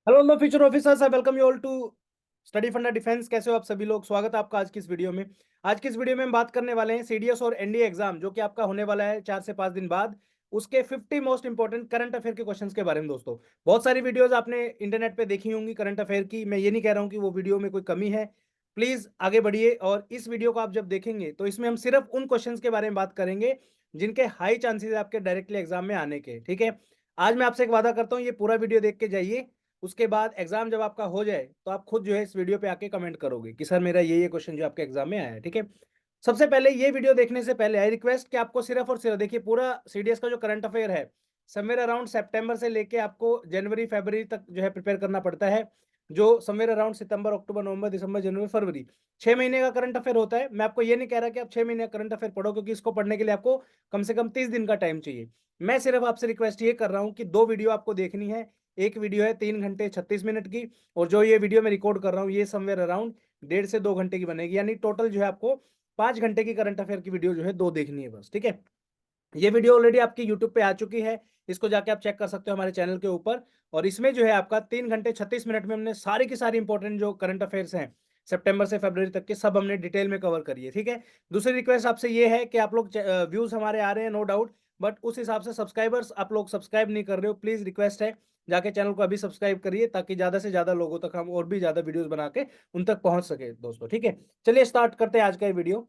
Hello लो future officers, I welcome you all to Study Funda Defence. कैसे हो आप सभी लोग? स्वागत है आपका आज की इस वीडियो में। आज की इस वीडियो में हम बात करने वाले हैं सीडीएस और एनडीए एग्जाम जो कि आपका होने वाला है 4 से 5 दिन बाद। उसके 50 मोस्ट इंपॉर्टेंट करंट अफेयर के क्वेश्चंस के बारे में। दोस्तों, बहुत सारी वीडियोस आपने इंटरनेट पे देखी होंगी करंट अफेयर की। मैं ये नहीं कह रहा हूँ कि वो वीडियो में कोई कमी है। प्लीज आगे बढ़िए और इस वीडियो को आप जब देखेंगे तो इसमें हम सिर्फ उन क्वेश्चंस के बारे में बात करेंगे जिनके हाई चांसेस है आपके डायरेक्टली एग्जाम में आने के। ठीक है, आज मैं आपसे एक वादा करता हूँ, ये पूरा वीडियो देख के जाइए। उसके बाद एग्जाम जब आपका हो जाए तो आप खुद जो है इस वीडियो पे आके कमेंट करोगे कि सर मेरा ये क्वेश्चन जो आपके एग्जाम में आया है। ठीक है, सबसे पहले ये वीडियो देखने से पहले आई रिक्वेस्ट कि आपको सिर्फ और सिर्फ देखिए, पूरा सीडीएस का जो करंट अफेयर है समवेयर अराउंड सितंबर से लेके आपको जनवरी फरवरी तक जो है प्रिपेयर करना पड़ता है। जो समवेयर अराउंड सितंबर अक्टूबर नवंबर दिसंबर जनवरी फरवरी 6 महीने का करंट अफेयर होता है। मैं आपको ये नहीं कह रहा कि आप 6 महीने का करंट अफेयर पढ़ो, क्योंकि इसको पढ़ने के लिए आपको कम से कम 30 दिन का टाइम चाहिए। मैं सिर्फ आपसे रिक्वेस्ट ये कर रहा हूँ कि 2 वीडियो आपको देखनी है। एक वीडियो है 3 घंटे 36 मिनट की, और जो ये वीडियो मैं रिकॉर्ड कर रहा हूँ ये समवेयर अराउंड 1.5 से 2 घंटे की बनेगी। यानी टोटल जो है आपको 5 घंटे की करंट अफेयर की वीडियो जो है 2 देखनी है बस। ठीक है, ये वीडियो ऑलरेडी आपकी यूट्यूब पे आ चुकी है, इसको जाके आप चेक कर सकते हो हमारे चैनल के ऊपर। और इसमें जो है आपका 3 घंटे 36 मिनट में हमने सारी की सारी इंपॉर्टेंट जो करंट अफेयर्स हैं सितंबर से फरवरी तक के सब हमने डिटेल में कवर करिए। ठीक है, दूसरी रिक्वेस्ट आपसे ये है कि आप लोग व्यूज हमारे आ रहे हैं नो डाउट, बट उस हिसाब से सब्सक्राइबर्स आप लोग सब्सक्राइब नहीं कर रहे हो। प्लीज रिक्वेस्ट है, जाके चैनल को अभी सब्सक्राइब करिए ताकि ज्यादा से ज्यादा लोगों तक हम और भी ज्यादा वीडियोस बना के उन तक पहुंच सके दोस्तों। ठीक है, चलिए स्टार्ट करते हैं आज का ये वीडियो।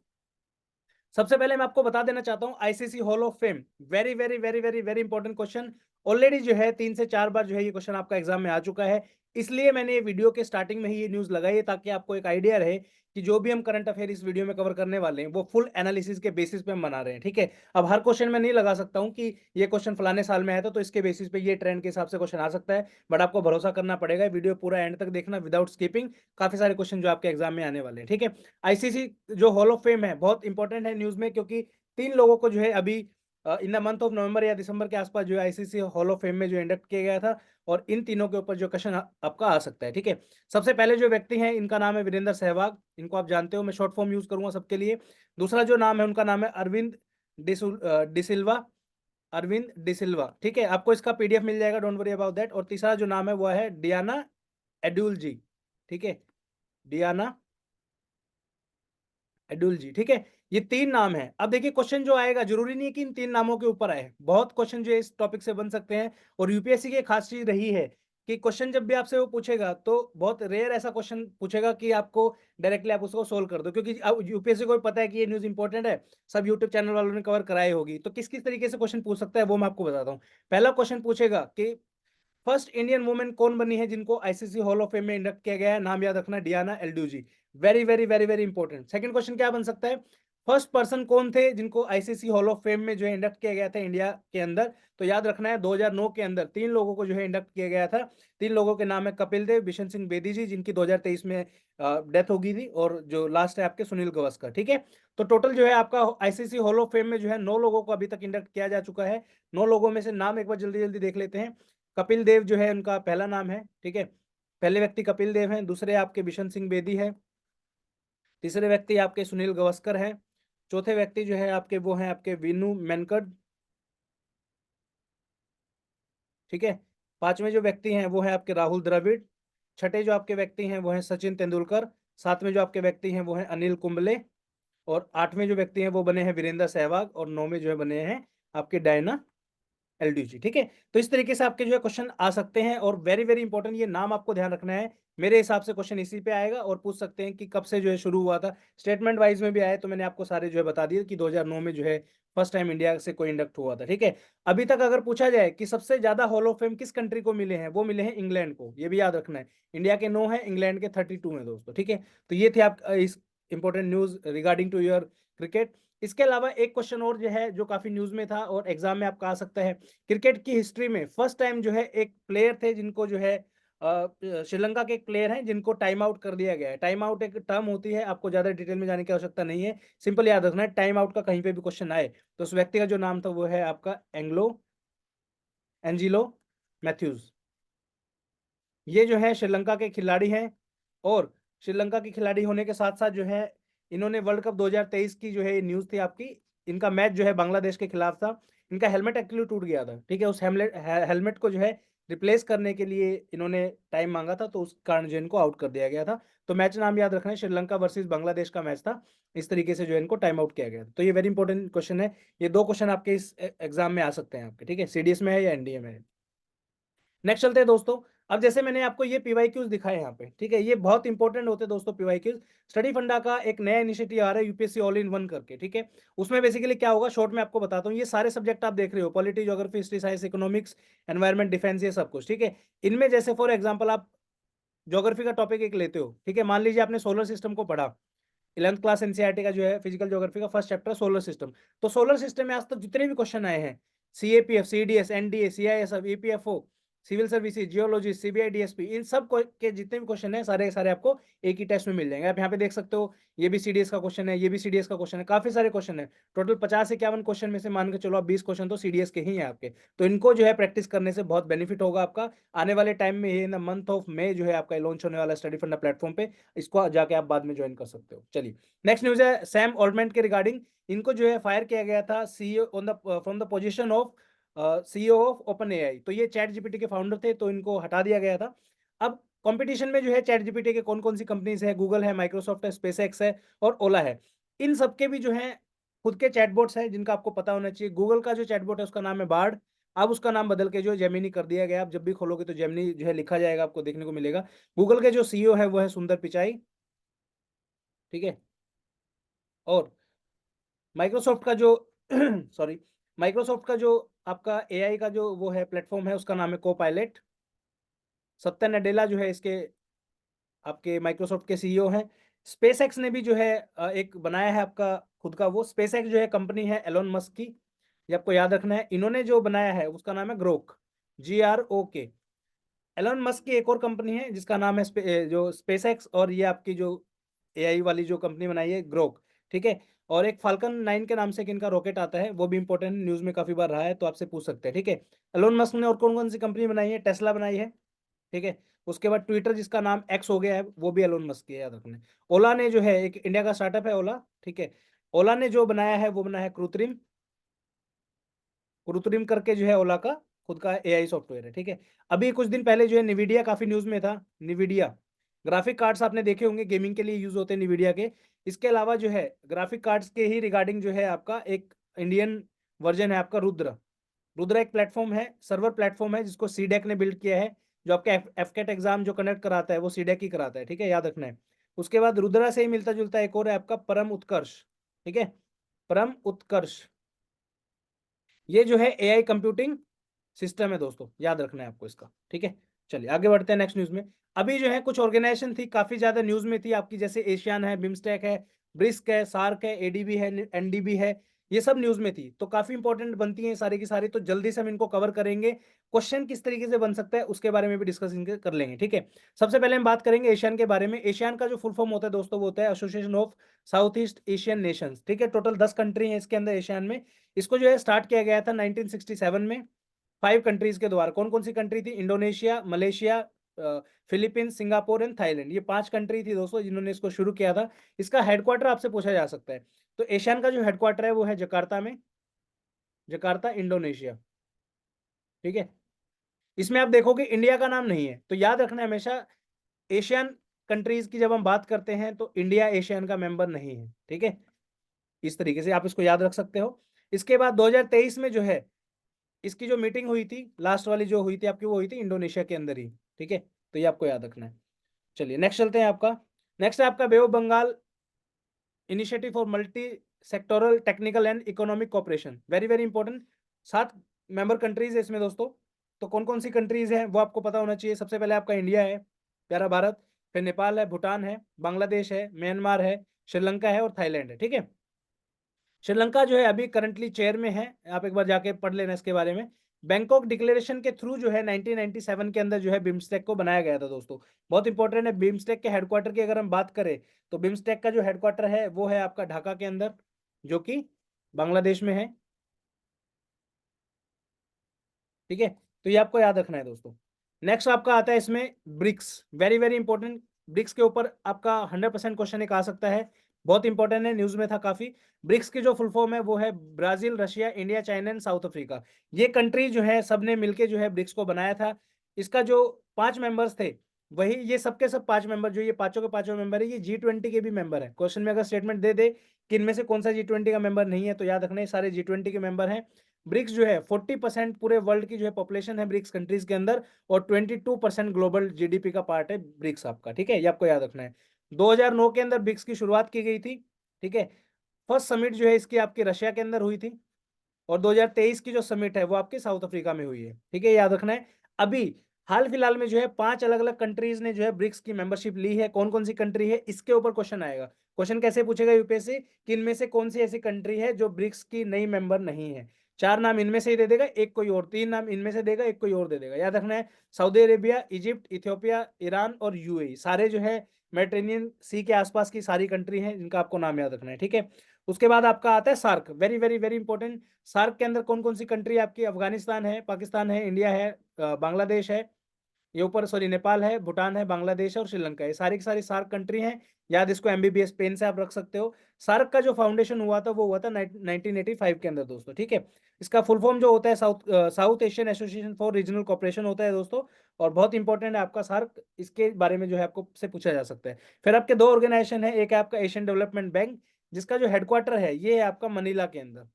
सबसे पहले मैं आपको बता देना चाहता हूं ICC hall of fame, very very very very very important question. Already जो है 3 से 4 बार जो है ये क्वेश्चन आपका एग्जाम में आ चुका है। इसलिए मैंने ये वीडियो के स्टार्टिंग में ही ये न्यूज लगाई है ताकि आपको एक आइडिया रहे कि जो भी हम करंट अफेयर इस वीडियो में कवर करने वाले हैं वो फुल एनालिसिस के बेसिस पे हम बना रहे हैं। ठीक है, अब हर क्वेश्चन में नहीं लगा सकता हूं कि ये क्वेश्चन फलाने साल में आया था तो इसके बेसिस पे ये ट्रेंड के हिसाब से क्वेश्चन आ सकता है। बट आपको भरोसा करना पड़ेगा, वीडियो पूरा एंड तक देखना विदाउट स्किपिंग। काफी सारे क्वेश्चन जो आपके एग्जाम में आने वाले हैं। ठीक है, आईसीसी जो हॉल ऑफ फेम है बहुत इंपॉर्टेंट है न्यूज में, क्योंकि 3 लोगों को जो है अभी in the month of November या दिसंबर के आसपास जो है आईसीसी हॉल ऑफ फेम में जो इंडक्ट किया गया था। और इन तीनों के ऊपर जो क्वेश्चन आपका आ सकता है। ठीक है, सबसे पहले जो व्यक्ति हैं इनका नाम है वीरेंद्र सहवाग, इनको आप जानते हो, मैं शॉर्ट फॉर्म यूज करूंगा सबके लिए। दूसरा जो नाम है उनका नाम है अरविंद डिसिल्वा, अरविंद डिसिल्वा। ठीक है, आपको इसका पीडीएफ मिल जाएगा, डोंट वरी अबाउट दैट। और तीसरा जो नाम है वो है डियाना एडुल जी। ठीक है, डियाना एडुल जी। ठीक है, ये 3 नाम है। अब देखिए क्वेश्चन जो आएगा जरूरी नहीं है कि इन 3 नामों के ऊपर आए, बहुत क्वेश्चन जो है इस टॉपिक से बन सकते हैं। और यूपीएससी की एक खास चीज रही है कि क्वेश्चन जब भी आपसे वो पूछेगा तो बहुत रेयर ऐसा क्वेश्चन पूछेगा कि आपको डायरेक्टली आप उसको सोल्व कर दो, क्योंकि यूपीएससी को भी पता है कि ये न्यूज इंपॉर्टेंट है, सब यूट्यूब चैनल वालों ने कवर कराई होगी। तो किस किस तरीके से क्वेश्चन पूछ सकता है वो मैं आपको बताता हूँ। पहला क्वेश्चन पूछेगा कि फर्स्ट इंडियन वुमेन कौन बनी है जिनको आईसीसी हॉल ऑफ फेम में इंडक्ट किया गया है? नाम याद रखना, डियाना एल्डूजी। Very very very very important. Second question क्या बन सकता है? फर्स्ट पर्सन कौन थे जिनको आईसीसी हॉल ऑफ फेम में जो है इंडक्ट किया गया था इंडिया के अंदर? तो याद रखना है 2009 के अंदर 3 लोगों को जो है इंडक्ट किया गया था। 3 लोगों के नाम है कपिल देव, बिशन सिंह बेदी जी जिनकी 2023 में डेथ हो गई थी, और जो लास्ट है आपके सुनील गावस्कर। ठीक है, तो टोटल जो है आपका आईसीसी हॉल ऑफ फेम में जो है 9 लोगों को अभी तक इंडक्ट किया जा चुका है। 9 लोगों में से नाम एक बार जल्दी जल्दी देख लेते हैं। कपिल देव जो है उनका पहला नाम है। ठीक है, पहले व्यक्ति कपिल देव हैं, दूसरे आपके बिशन सिंह बेदी है, तीसरे व्यक्ति आपके सुनील गावस्कर हैं, चौथे व्यक्ति जो है आपके वो हैं आपके वीनू मेनकड। ठीक है, पांचवें जो व्यक्ति हैं वो है आपके राहुल द्रविड़, छठे जो आपके व्यक्ति हैं वो हैं सचिन तेंदुलकर, सातवें जो आपके व्यक्ति हैं वो हैं अनिल कुंबले, और आठवें जो व्यक्ति हैं वो बने हैं वीरेंद्र सहवाग, और नौवें जो है बने हैं आपके डायना एलडीजी। ठीक है, तो इस तरीके से आपके जो है क्वेश्चन आ सकते हैं। और वेरी वेरी इंपॉर्टेंट ये नाम आपको ध्यान रखना है। मेरे हिसाब से क्वेश्चन इसी पे आएगा, और पूछ सकते हैं कि कब से जो है शुरू हुआ था। स्टेटमेंट वाइज में भी आए तो मैंने आपको सारे जो है बता दिए कि 2009 में जो है फर्स्ट टाइम इंडिया से कोई इंडक्ट हुआ था। ठीक है, अभी तक अगर पूछा जाए कि सबसे ज्यादा हॉल ऑफ फेम किस कंट्री को मिले हैं, वो मिले हैं इंग्लैंड को, ये भी याद रखना है। इंडिया के 9 है, इंग्लैंड के 32 है दोस्तों। ठीक है, तो ये थे आप इस important news regarding to your cricket. इसके अलावा एक क्वेश्चन और जो है जो काफी न्यूज में था और एग्जाम में आपका आ सकता है। क्रिकेट की हिस्ट्री में फर्स्ट टाइम जो है एक प्लेयर थे जिनको जो है श्रीलंका के एक प्लेयर हैं जिनको टाइम आउट कर दिया गया है। टाइम आउट एक टर्म होती है, आपको ज्यादा डिटेल में जाने की आवश्यकता नहीं है, सिंपल याद रखना है टाइम आउट का कहीं पे भी क्वेश्चन आए तो उस व्यक्ति का जो नाम था वो है आपका एंजिलो मैथ्यूज। ये जो है श्रीलंका के खिलाड़ी हैं, और श्रीलंका के खिलाड़ी होने के साथ साथ जो है इन्होंने वर्ल्ड कप 2023 की जो है न्यूज थी आपकी, इनका मैच जो है बांग्लादेश के खिलाफ था। इनका हेलमेट एक्चुअली टूट गया था। ठीक है, उस हेलमेट को जो है रिप्लेस करने के लिए इन्होंने टाइम मांगा था, तो उस कारण जो इनको आउट कर दिया गया था। तो मैच नाम याद रखना है, श्रीलंका वर्सेस बांग्लादेश का मैच था। इस तरीके से जो इनको टाइम आउट किया गया था। तो ये वेरी इंपॉर्टेंट क्वेश्चन है। ये 2 क्वेश्चन आपके इस एग्जाम में आ सकते हैं आपके, ठीक है, सीडीएस में है या एनडीए में है। नेक्स्ट चलते हैं दोस्तों। अब जैसे मैंने आपको ये पीवाईक्यूज दिखाए यहाँ पे, ठीक है, ये बहुत इंपॉर्टेंट होते हैं दोस्तों पीवाईक्यूज। स्टडी फंडा का एक नया इनिशिएटिव आ रहा है, यूपीएससी ऑल इन वन करके, ठीक है। उसमें बेसिकली क्या होगा, शॉर्ट में आपको बताता हूँ। ये सारे सब्जेक्ट आप देख रहे हो, polity, geography, history, science, economics, environment, defence, ये सब कुछ, ठीक है। इनमें जैसे फॉर एग्जाम्पल आप ज्योग्राफी का टॉपिक एक लेते हो, ठीक है, मान लीजिए आपने सोलर सिस्टम को पढ़ा, 11th क्लास एनसीईआरटी का जो है फिजिकल ज्योग्राफी का फर्स्ट चैप्टर सोलर सिस्टम। तो सोलर सिस्टम में आज तक जितने भी क्वेश्चन आए हैं, CAPF, CDS, NDA, CISF, EPFO, civil services, geology, CBI, DSP, इन सब के जितने भी क्वेश्चन हैं सारे सारे आपको एक ही टेस्ट में मिल जाएंगे। आप यहाँ पे देख सकते हो, ये भी सीडीएस का क्वेश्चन है, ये भी सीडीएस का क्वेश्चन है, काफी सारे क्वेश्चन है। टोटल 50-51 क्वेश्चन में से मान के चलो आप 20 क्वेश्चन तो सीडीएस के ही हैं आपके। तो इनको जो है प्रैक्टिस करने से बहुत बेनिफिट होगा आपका आने वाले टाइम में। ये ना मंथ ऑफ मई जो है आपका लॉन्च होने वाला स्टडी फंडा प्लेटफॉर्म पे, इसको जाके आप बाद में ज्वाइन कर सकते हो। चलिए नेक्स्ट न्यूज है सैम ऑल्टमैन के रिगार्डिंग। इनको जो है फायर किया गया था CEO on the from the position of CEO of open AI. तो ये चैट जीपीटी के फाउंडर थे, तो इनको हटा दिया गया था। अब कंपटीशन में जो है चैट जीपीटी के कौन कौन सी कंपनीज है, गूगल है, माइक्रोसॉफ्ट है, स्पेसएक्स है और ओला है। इन सबके भी जो है खुद के चैटबॉट्स हैं जिनका आपको पता होना चाहिए। गूगल का जो चैटबॉट है उसका नाम है बार्ड, अब उसका नाम बदल के जो है जेमिनी कर दिया गया। आप जब भी खोलोगे तो जेमिनी जो है लिखा जाएगा, आपको देखने को मिलेगा। गूगल के जो सीईओ है वो है सुंदर पिचाई, ठीक है। और माइक्रोसॉफ्ट का जो सॉरी, माइक्रोसॉफ्ट का जो आपका एआई का जो वो है प्लेटफॉर्म है उसका नाम है कोपायलट। सत्या नडेला जो है इसके आपके माइक्रोसॉफ्ट के सीईओ हैं। स्पेसएक्स ने भी जो है एक बनाया है आपका खुद का, वो स्पेसएक्स जो है कंपनी है एलोन मस्क की, ये आपको याद रखना है। इन्होंने जो बनाया है उसका नाम है ग्रोक, GROK। एलोन मस्क की एक और कंपनी है जिसका नाम है जो स्पेसएक्स, और ये आपकी जो एआई वाली जो कंपनी बनाई है ग्रोक, ठीक है। और एक फाल्कन 9 के नाम से इनका रॉकेट आता है, वो भी इंपॉर्टेंट न्यूज में काफी बार रहा है, तो आपसे पूछ सकते हैं, ठीक है। एलोन मस्क ने और कौन कौन सी कंपनी बनाई है, टेस्ला बनाई है, ठीक है। उसके बाद ट्विटर जिसका नाम एक्स हो गया है वो भी एलोन मस्क की है, याद रखना है। ओला ने जो है एक इंडिया का स्टार्टअप है ओला, ठीक है। ओला ने जो बनाया है वो बनाया है कृत्रिम, कृत्रिम करके जो है ओला का खुद का एआई सॉफ्टवेयर है, ठीक है। अभी कुछ दिन पहले जो है निविडिया काफी न्यूज में था। निविडिया ग्राफिक कार्ड्स आपने देखे होंगे, गेमिंग के लिए यूज होते हैं निविडिया के। इसके अलावा जो है ग्राफिक कार्ड्स के ही रिगार्डिंग जो है आपका एक इंडियन वर्जन है आपका रुद्र। रुद्रा एक प्लेटफॉर्म है, सर्वर प्लेटफॉर्म है जिसको सीडेक ने बिल्ड किया है। जो आपका एफकेट एग्जाम जो कंडक्ट कराता है वो सीडेक ही कराता है, ठीक है, याद रखना है। उसके बाद रुद्रा से ही मिलता जुलता एक और है आपका परम उत्कर्ष, ठीक है, परम उत्कर्ष। ये जो है एआई कंप्यूटिंग सिस्टम है दोस्तों, याद रखना है आपको इसका, ठीक है। चलिए आगे बढ़ते हैं नेक्स्ट न्यूज में। अभी जो है कुछ ऑर्गेनाइजेशन थी काफी ज्यादा न्यूज में थी आपकी, जैसे एशियान है, बिम्स्टेक है, ब्रिस्क है, सार्क है, एडीबी है, एनडीबी है, ये सब न्यूज में थी। तो काफी इंपॉर्टेंट बनती है सारी की सारी, तो जल्दी से हम इनको कवर करेंगे। क्वेश्चन किस तरीके से बन सकता है उसके बारे में भी डिस्कस इनके कर लेंगे, ठीक है। सबसे पहले हम बात करेंगे एशियन के बारे में। एशियन का जो फुल फॉर्म होता है दोस्तों वो होता है association of south east Asian Nations, ठीक है। टोटल 10 कंट्री है इसके अंदर एशियन में। इसको जो है स्टार्ट किया गया था 1967 में 5 कंट्रीज के द्वारा। कौन कौन सी कंट्री थी, Indonesia, Malaysia, Philippines, Singapore and Thailand. ये 5 कंट्री थी दोस्तों जिन्होंने इसको शुरू किया था। इसका हेडक्वार्टर आपसे पूछा जा सकता है, तो एशियन का जो हेडक्वार्टर है वो है जकार्ता में, जकार्ता इंडोनेशिया, ठीक है। इसमें आप देखोगे इंडिया का नाम नहीं है, तो याद रखना है हमेशा एशियन कंट्रीज की जब हम बात करते हैं तो इंडिया एशियन का मेंबर नहीं है, ठीक है। इस तरीके से आप इसको याद रख सकते हो। इसके बाद 2023 में जो है इसकी जो मीटिंग हुई थी लास्ट वाली जो हुई थी आपकी, वो हुई थी इंडोनेशिया के अंदर ही, ठीक है। तो ये आपको याद रखना है। चलिए नेक्स्ट चलते हैं आपका। नेक्स्ट है आपका bay of Bengal initiative for multi sectoral technical and economic cooperation, very very important. 7 member countries है इसमें दोस्तों। तो कौन कौन सी कंट्रीज है वो आपको पता होना चाहिए। सबसे पहले आपका इंडिया है, प्यारा भारत, फिर नेपाल है, भूटान है, बांग्लादेश है, म्यांमार है, श्रीलंका है और थाईलैंड है, ठीक है। श्रीलंका जो है अभी करंटली चेयर में है, आप एक बार जाके पढ़ लेना इसके बारे में। बैंकॉक डिक्लेरेशन के थ्रू जो है 1997 के अंदर जो है बिम्स्टेक को बनाया गया था दोस्तों, बहुत इंपॉर्टेंट है। बिम्स्टेक के हेडक्वार्टर की अगर हम बात करें तो बिम्स्टेक का जो हेडक्वार्टर है वो है आपका ढाका के अंदर, जो कि बांग्लादेश में है, ठीक है। तो ये आपको याद रखना है दोस्तों। नेक्स्ट आपका आता है इसमें BRICS, very very important. BRICS के ऊपर आपका 100% क्वेश्चन एक आ सकता है, बहुत इंपॉर्टेंट है, न्यूज में था काफी। ब्रिक्स की जो फुल फॉर्म है वो है Brazil, Russia, India, China and south Africa. ये कंट्री जो है सबने मिलके जो है ब्रिक्स को बनाया था। इसका जो 5 मेंबर्स थे, वही ये सबके सब 5 मेंबर, जो ये पांचों के पांचों मेंबर है, ये G20 के भी मेंबर है। क्वेश्चन में अगर स्टेटमेंट दे दे कि इनमें से कौन सा G20 का मेंबर नहीं है, तो याद रखना है सारे G20 के मेंबर हैं। ब्रिक्स जो है 40% पूरे वर्ल्ड की जो है पॉपुलेशन है ब्रिक्स कंट्रीज के अंदर, और 22% ग्लोबल जीडीपी का पार्ट है ब्रिक्स आपका, ठीक है, ये आपको याद रखना है। 2009 के अंदर ब्रिक्स की शुरुआत की गई थी, ठीक है। फर्स्ट समिट जो है इसकी आपकी रशिया के अंदर हुई थी, और 2023 की जो समिट है वो आपके साउथ अफ्रीका में हुई है, ठीक है, याद रखना है। अभी हाल फिलहाल में जो है 5 अलग अलग कंट्रीज ने जो है ब्रिक्स की मेंबरशिप ली है। कौन कौन सी कंट्री है, इसके ऊपर क्वेश्चन आएगा। क्वेश्चन कैसे पूछेगा यूपीएससी कि इनमें से कौन सी ऐसी कंट्री है जो ब्रिक्स की नई मेंबर नहीं है। 4 नाम इनमें से ही दे देगा, एक कोई और, 3 नाम इनमें से देगा, एक कोई और दे देगा। याद रखना है Saudi Arabia, Egypt, Ethiopia, Iran और यूएई, सारे जो है मेडिटेरेनियन सी के आसपास की सारी कंट्री हैं जिनका आपको नाम याद रखना है, ठीक है। उसके बाद आपका आता है SAARC, very very very important. SAARC के अंदर कौन कौन सी कंट्री आपकी, अफगानिस्तान है, पाकिस्तान है, इंडिया है, बांग्लादेश है, ये ऊपर सॉरी नेपाल है, भूटान है, बांग्लादेश है और श्रीलंका है, सारी की सारी सार्क कंट्री हैं। याद इसको एमबीबीएस पेन से आप रख सकते हो। सार्क का जो फाउंडेशन हुआ था वो हुआ था 1985 के अंदर दोस्तों, ठीक है। इसका फुल फॉर्म जो होता है south Asian association for regional cooperation होता है दोस्तों, और बहुत इंपॉर्टेंट है आपका सार्क, इसके बारे में जो है आपको से पूछा जा सकता है। फिर आपके 2 ऑर्गेनाइजेशन है, एक है आपका एशियन डेवलपमेंट बैंक, जिसका जो हेडक्वार्टर है ये है आपका मनीला के अंदर,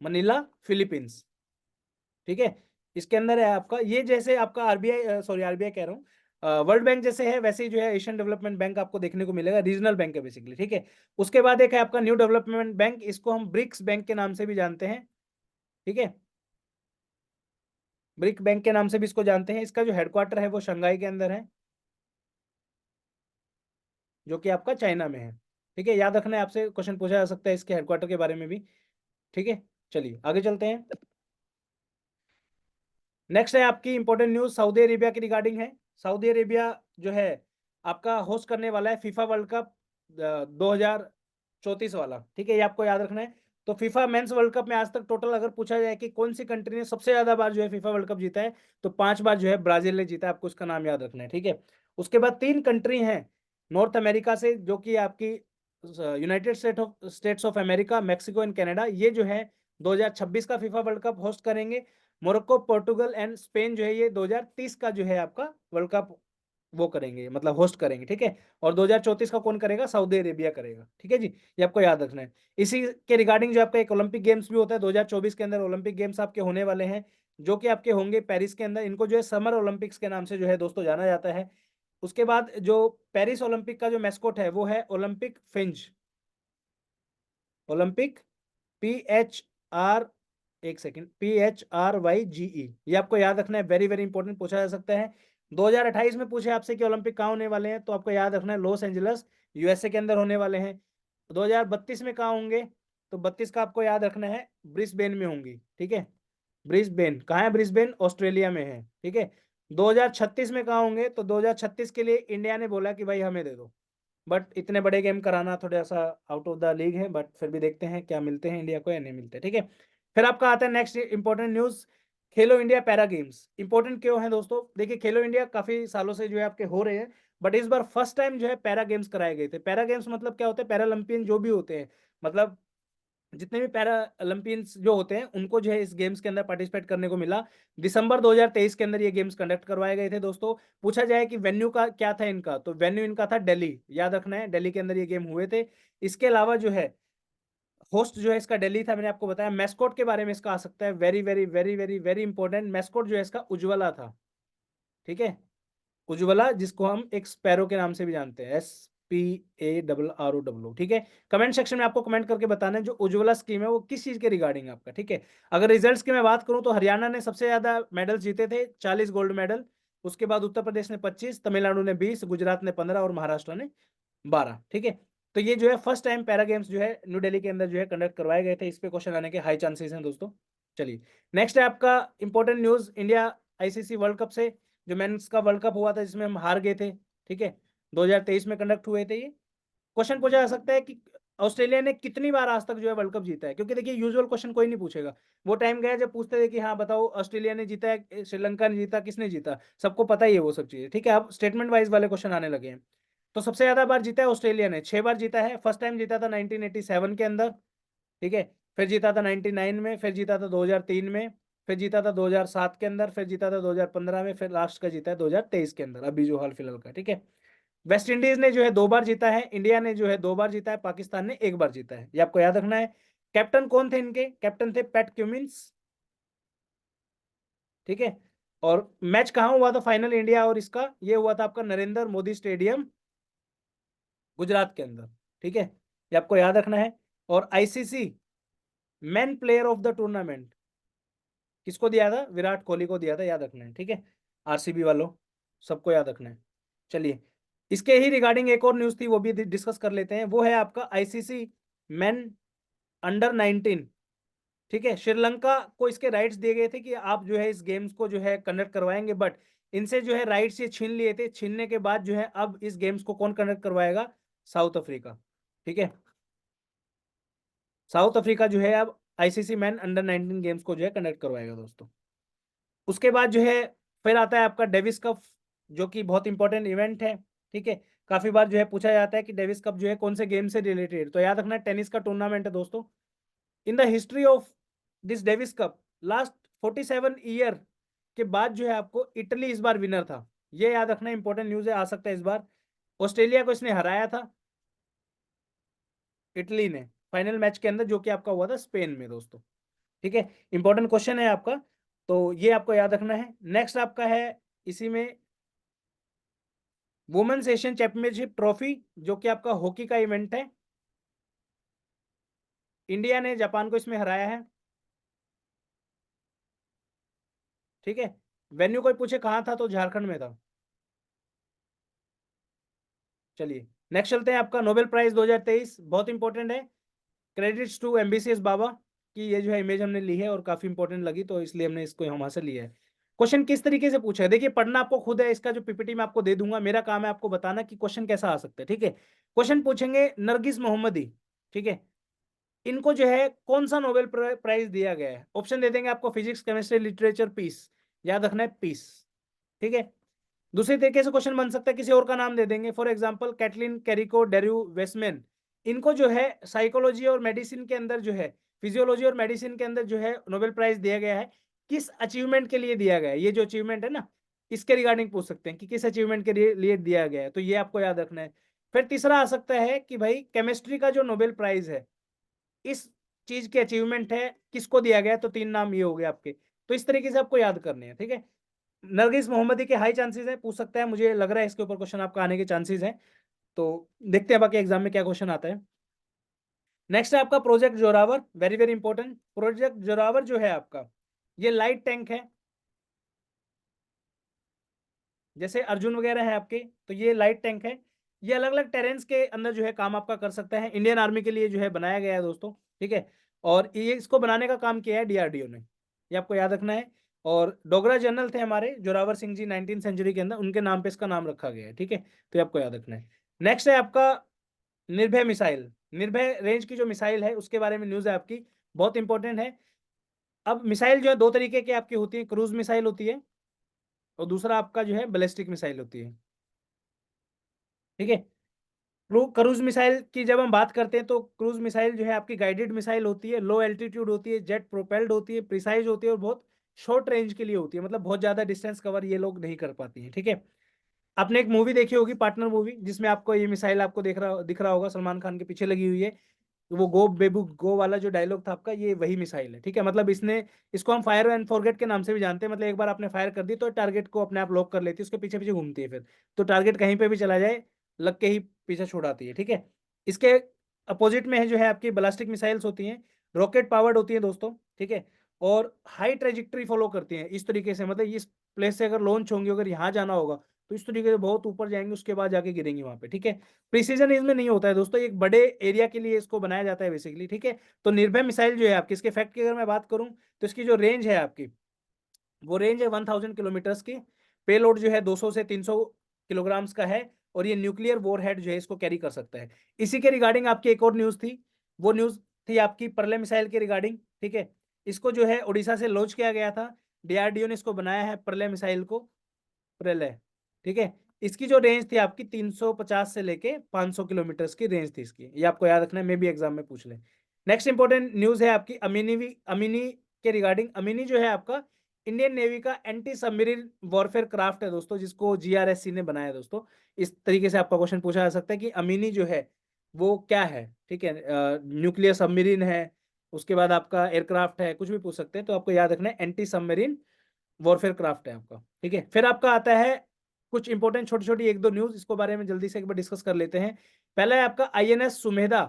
मनीला फिलीपींस, ठीक है। इसके अंदर है आपका ये, जैसे आपका आरबीआई, सॉरी आरबीआई कह रहा हूँ, वर्ल्ड बैंक जैसे है वैसे ही जो है एशियन डेवलपमेंट बैंक आपको देखने को मिलेगा, रीजनल बैंक है बेसिकली, ठीक है। उसके बाद एक है आपका न्यू डेवलपमेंट बैंक, इसको हम ब्रिक्स बैंक के नाम से भी जानते हैं, ठीक है, ब्रिक बैंक के नाम से भी इसको जानते हैं। इसका जो हेडक्वार्टर है वो शंघाई के अंदर है, जो कि आपका चाइना में है, ठीक है। याद रखना है, आपसे क्वेश्चन पूछा जा सकता है इसके हेडक्वार्टर के बारे में भी, ठीक है। चलिए आगे चलते हैं। नेक्स्ट है आपकी इंपॉर्टेंट न्यूज सऊदी अरेबिया की रिगार्डिंग है। सऊदी अरेबिया जो है आपका होस्ट करने वाला है फीफा वर्ल्ड कप 2034 वाला, ठीक है, ये आपको याद रखना है। तो फीफा मेंस वर्ल्ड कप में आज तक टोटल अगर पूछा जाए कि कौन सी कंट्री ने सबसे ज्यादा बार जो है फीफा वर्ल्ड कप जीता है, तो 5 बार जो है ब्राजील ने जीता है, आपको उसका नाम याद रखना है, ठीक है। उसके बाद 3 कंट्री हैं नॉर्थ अमेरिका से, जो कि आपकी United states of America, Mexico and Canada, ये जो है 2026 का फीफा वर्ल्ड कप होस्ट करेंगे। मोरक्को, पोर्टुगल एंड स्पेन जो है ये 2030 का जो है आपका वर्ल्ड कप वो करेंगे, मतलब होस्ट करेंगे, ठीक है। और 2034 का कौन करेगा, सऊदी अरेबिया करेगा, ठीक है जी, ये आपको याद रखना है। इसी के रिगार्डिंग जो आपका एक ओलंपिक गेम्स भी होता है 2024 के अंदर, ओलंपिक गेम्स आपके होने वाले हैं, जो कि आपके होंगे पेरिस के अंदर। इनको जो है समर ओलंपिक्स के नाम से जो है दोस्तों जाना जाता है। उसके बाद जो पेरिस ओलंपिक का जो मैस्कोट है वो है ओलंपिक फिंच, ओलंपिक, PHR, एक सेकंड, PHRYGE, ये आपको याद रखना है, वेरी वेरी इंपॉर्टेंट, पूछा जा सकता है। 2028 में पूछे आपसे कि ओलंपिक कहाँ होने वाले हैं, तो आपको याद रखना है लॉस एंजलस, यूएसए के अंदर होने वाले हैं। 2032 में कहाँ होंगे, तो 32 का आपको याद रखना है ब्रिस्बेन में होंगी, ठीक है। ब्रिस्बेन कहाँ है, ब्रिस्बेन ऑस्ट्रेलिया में है, ठीक है। 2036 में कहाँ होंगे, तो 2036 के लिए इंडिया ने बोला कि भाई हमें दे दो, बट इतने बड़े गेम कराना थोड़ा सा आउट ऑफ द लीग है, बट फिर भी देखते हैं क्या मिलते हैं इंडिया को या नहीं मिलते, ठीक है। फिर आपका आता है नेक्स्ट इंपॉर्टेंट न्यूज, खेलो इंडिया पैरा गेम्स। इंपॉर्टेंट क्यों है दोस्तों, देखिए खेलो इंडिया काफी सालों से जो है आपके हो रहे हैं, बट इस बार फर्स्ट टाइम जो है पैरा गेम्स कराए गए थे। पैरा गेम्स मतलब क्या होता है, पैरालंपियन जो भी होते हैं, मतलब जितने भी पैरा ओलंपियंस जो होते हैं उनको जो है इस गेम्स के अंदर पार्टिसिपेट करने को मिला। दिसंबर 2023 के अंदर ये गेम्स कंडक्ट करवाए गए थे दोस्तों। पूछा जाए कि वेन्यू का क्या था इनका, तो वेन्यू इनका था दिल्ली, याद रखना है, दिल्ली के अंदर ये गेम हुए थे। इसके अलावा जो है होस्ट जो है इसका दिल्ली था, मैंने आपको बताया। मैस्कोट के बारे में इसका आ सकता है, very very very very very important, mascot जो है इसका उज्ज्वला था, ठीक है, उज्ज्वला, जिसको हम एक स्पैरो के नाम से भी जानते हैं, SPARRO, ठीक है। कमेंट सेक्शन में आपको कमेंट करके बताना है जो उज्ज्वला स्कीम है वो किस चीज के रिगार्डिंग है आपका, ठीक है। अगर रिजल्ट्स की मैं बात करूं तो हरियाणा ने सबसे ज्यादा मेडल्स जीते थे, 40 गोल्ड मेडल। उसके बाद उत्तर प्रदेश ने 25, तमिलनाडु ने 20, गुजरात ने 15 और महाराष्ट्र ने 12, ठीक है। तो ये जो है फर्स्ट टाइम पैरा गेम्स जो है न्यू दिल्ली के अंदर जो है कंडक्ट करवाए गए थे, इस पे क्वेश्चन आने के हाई चांसेस हैं दोस्तों। चलिए नेक्स्ट है आपका important news, India ICC world cup से, जो मेंस का वर्ल्ड कप हुआ था जिसमें हम हार गए थे, ठीक है, 2023 में कंडक्ट हुए थे ये। क्वेश्चन पूछा जा सकता है कि ऑस्ट्रेलिया ने कितनी बार आज तक जो है वर्ल्ड कप जीता है, क्योंकि देखिए यूजुअल क्वेश्चन कोई नहीं पूछेगा। वो टाइम गया जब पूछते थे कि हाँ बताओ ऑस्ट्रेलिया ने जीता है, श्रीलंका ने जीता, किसने जीता, सबको पता ही है वो सब चीजें, ठीक है। अब स्टेटमेंट वाइज वाले क्वेश्चन आने लगे हैं। तो सबसे ज्यादा बार जीता है ऑस्ट्रेलिया ने, 6 बार जीता है। फर्स्ट टाइम जीता था 1987 के अंदर, ठीक है, फिर जीता था 99 में, फिर जीता था 2003 में, फिर जीता था 2007 के अंदर, फिर जीता था 2015 में, फिर लास्ट का जीता है 2023 के अंदर, अभी जो हाल फिलहाल का। ठीक है, वेस्ट इंडीज ने जो है 2 बार जीता है, इंडिया ने जो है 2 बार जीता है, पाकिस्तान ने 1 बार जीता है, ये आपको याद रखना है। कैप्टन कौन थे इनके? कैप्टन थे पैट क्यूमिंस। ठीक है, और मैच कहाँ हुआ था फाइनल इंडिया और इसका? ये हुआ था आपका नरेंद्र मोदी स्टेडियम, गुजरात के अंदर। ठीक है, ये आपको याद रखना है। और ICC man player of the tournament किसको दिया था? विराट कोहली को दिया था, याद रखना है। ठीक है, आरसीबी वालों, सबको याद रखना है। चलिए, इसके ही रिगार्डिंग एक और न्यूज थी, वो भी डिस्कस कर लेते हैं। वो है आपका आईसीसी मैन अंडर 19। ठीक है, श्रीलंका को इसके राइट्स दिए गए थे कि आप जो है इस गेम्स को जो है कंडक्ट करवाएंगे, बट इनसे जो है राइट्स ये छीन लिए थे। छीनने के बाद जो है अब इस गेम्स को कौन कंडक्ट करवाएगा? South Africa. ठीक है, साउथ अफ्रीका जो है अब आईसीसी मैन अंडर 19 गेम्स को जो है कंडक्ट करवाएगा दोस्तों। उसके बाद जो है फिर आता है आपका डेविस कप, जो कि बहुत इंपॉर्टेंट इवेंट है। ठीक है, काफी बार जो है पूछा जाता है कि डेविस कप जो है कौन से गेम से रिलेटेड, तो याद रखना टेनिस का टूर्नामेंट है दोस्तों। In the history of this Davis cup last 47 year के बाद जो है आपको इटली इस बार विनर था। ये याद रखना इंपॉर्टेंट न्यूज है, आ सकता है इस बार। ऑस्ट्रेलिया को इसने हराया था, इटली ने, फाइनल मैच के अंदर, जो कि आपका हुआ था स्पेन में दोस्तों। ठीक है, इंपॉर्टेंट क्वेश्चन है आपका, तो ये आपको याद रखना है। नेक्स्ट आपका है इसी में वुमेन्स एशियन चैंपियनशिप ट्रॉफी, जो कि आपका हॉकी का इवेंट है। इंडिया ने जापान को इसमें हराया है। ठीक है, वेन्यू कोई पूछे कहाँ था, तो झारखंड में था। चलिए, नेक्स्ट चलते हैं। आपका नोबेल प्राइज 2023 बहुत इंपॉर्टेंट है। क्रेडिट्स टू एम्बिशियस बाबा की ये जो है इमेज हमने ली है और काफी इंपॉर्टेंट लगी, तो इसलिए हमने इसको वहां से लिया है। क्वेश्चन किस तरीके से पूछा है, देखिए पढ़ना आपको खुद है, इसका जो पीपीटी मैं आपको दे दूंगा, मेरा काम है आपको बताना कि क्वेश्चन कैसा आ सकता है। ठीक है, क्वेश्चन पूछेंगे नरगिस मोहम्मदी। ठीक है, इनको जो है कौन सा नोबेल प्राइज दिया गया है? ऑप्शन दे देंगे आपको, फिजिक्स, केमिस्ट्री, लिटरेचर, पीस। याद रखना है पीस। ठीक है, दूसरे तरीके से क्वेश्चन बन सकता है, किसी और का नाम दे देंगे, for example Katalin Kariko Drew Weissman. इनको जो है साइकोलॉजी और मेडिसिन के अंदर जो है, फिजियोलॉजी और मेडिसिन के अंदर जो है नोबेल प्राइज दिया गया है, किस अचीवमेंट के लिए दिया गया है? ये जो अचीवमेंट है ना, इसके रिगार्डिंग पूछ सकते हैं कि किस अचीवमेंट के लिए दिया गया है, तो ये आपको याद रखना है। फिर तीसरा आ सकता है कि भाई केमिस्ट्री का जो नोबेल प्राइज है, इस चीज के अचीवमेंट है, किसको दिया गया है? तो 3 नाम ये हो गए आपके, तो इस तरीके से आपको याद करने हैं। ठीक है, नरगिस मोहम्मदी के हाई चांसेस है, पूछ सकता है, मुझे लग रहा है इसके ऊपर क्वेश्चन आपका आने के चांसेस हैं, तो देखते हैं बाकी एग्जाम में क्या क्वेश्चन आता है। नेक्स्ट है आपका project Zorawar, very very important. Project Zorawar जो है आपका, ये लाइट टैंक है, जैसे अर्जुन वगैरह है आपके, तो ये लाइट टैंक है। ये अलग अलग टेरेंस के अंदर जो है काम आपका कर सकता है, इंडियन आर्मी के लिए जो है बनाया गया है दोस्तों। ठीक है, और ये इसको बनाने का काम किया है डीआरडीओ ने, ये आपको याद रखना है। और डोगरा जनरल थे हमारे जोरावर सिंह जी 19th सेंचुरी के अंदर, उनके नाम पे इसका नाम रखा गया है। ठीक है, तो ये आपको याद रखना है। नेक्स्ट है आपका निर्भय मिसाइल, निर्भय रेंज की जो मिसाइल है उसके बारे में न्यूज है आपकी, बहुत इंपॉर्टेंट है। अब मिसाइल जो है 2 तरीके की आपकी होती है, क्रूज मिसाइल होती है और दूसरा आपका जो है बैलिस्टिक मिसाइल होती है। ठीक है, क्रूज मिसाइल की जब हम बात करते हैं, तो क्रूज मिसाइल जो है आपकी गाइडेड मिसाइल होती है, लो एल्टीट्यूड होती है, जेट प्रोपेल्ड होती है, प्रिसाइज होती है और बहुत शॉर्ट रेंज के लिए होती है, मतलब बहुत ज्यादा डिस्टेंस कवर ये लोग नहीं कर पाती हैं। ठीक है, आपने एक मूवी देखी होगी, पार्टनर मूवी, जिसमें आपको ये मिसाइल आपको दिख रहा होगा, सलमान खान के पीछे लगी हुई है, वो गो बेबू गो वाला जो डायलॉग था आपका, ये वही मिसाइल है। ठीक है, मतलब इसने, इसको हम फायर एंड फॉरगेट के नाम से भी जानते हैं, मतलब एक बार आपने फायर कर दी तो टारगेट को अपने आप लॉक कर लेती है, उसके पीछे पीछे घूमती है फिर, तो टारगेट कहीं पे भी चला जाए लग के ही पीछे छुड़ाती है। ठीक है, इसके अपोजिट में है जो है आपकी बैलिस्टिक मिसाइल्स होती हैं, रॉकेट पावर्ड होती है दोस्तों। ठीक है, और हाई ट्रेजेक्ट्री फॉलो करती हैं इस तरीके से, मतलब इस प्लेस से अगर लॉन्च होंगी, अगर यहाँ जाना होगा तो इस तरीके से बहुत ऊपर जाएंगे, उसके बाद जाके गिरेंगे वहां पे। ठीक है, प्रिसीजन इसमें नहीं होता है दोस्तों, एक बड़े एरिया के लिए इसको बनाया जाता है बेसिकली। ठीक है, तो निर्भय मिसाइल जो है आपकी, इसके फैक्ट की अगर मैं बात करूं, तो इसकी जो रेंज है आपकी, वो रेंज है 1000 किलोमीटर्स की। पेलोड जो है 200 से 300 किलोग्राम्स का है, और ये न्यूक्लियर वॉरहेड जो है इसको कैरी कर सकता है। इसी के रिगार्डिंग आपकी एक और न्यूज थी, वो न्यूज थी आपकी प्रलय मिसाइल के रिगार्डिंग। ठीक है, इसको जो है उड़ीसा से लॉन्च किया गया था, डीआरडीओ ने इसको बनाया है प्रलय मिसाइल को, प्रलय। ठीक है, इसकी जो रेंज थी आपकी 350 से लेके 500 किलोमीटर्स की रेंज थी इसकी, ये आपको याद रखना है, मे भी एग्जाम में पूछ ले। नेक्स्ट इंपॉर्टेंट न्यूज है आपकी अमीनी के रिगार्डिंग अमिनी जो है आपका इंडियन नेवी का एंटी सबमरीन वॉरफेयर क्राफ्ट है दोस्तों, जिसको जीआरएससी ने बनाया है दोस्तों। इस तरीके से आपका क्वेश्चन पूछा जा सकता है कि अमिनी जो है वो क्या है, ठीक है। न्यूक्लियर सबमरीन है, उसके बाद आपका एयरक्राफ्ट है, कुछ भी पूछ सकते हैं, तो आपको याद रखना है एंटी सबमरीन वॉरफेयर क्राफ्ट है आपका, ठीक है। फिर आपका आता है कुछ इंपॉर्टेंट छोटी छोटी एक दो न्यूज, इसको बारे में जल्दी से एक बार डिस्कस कर लेते हैं। पहला है आपका आईएनएस सुमेधा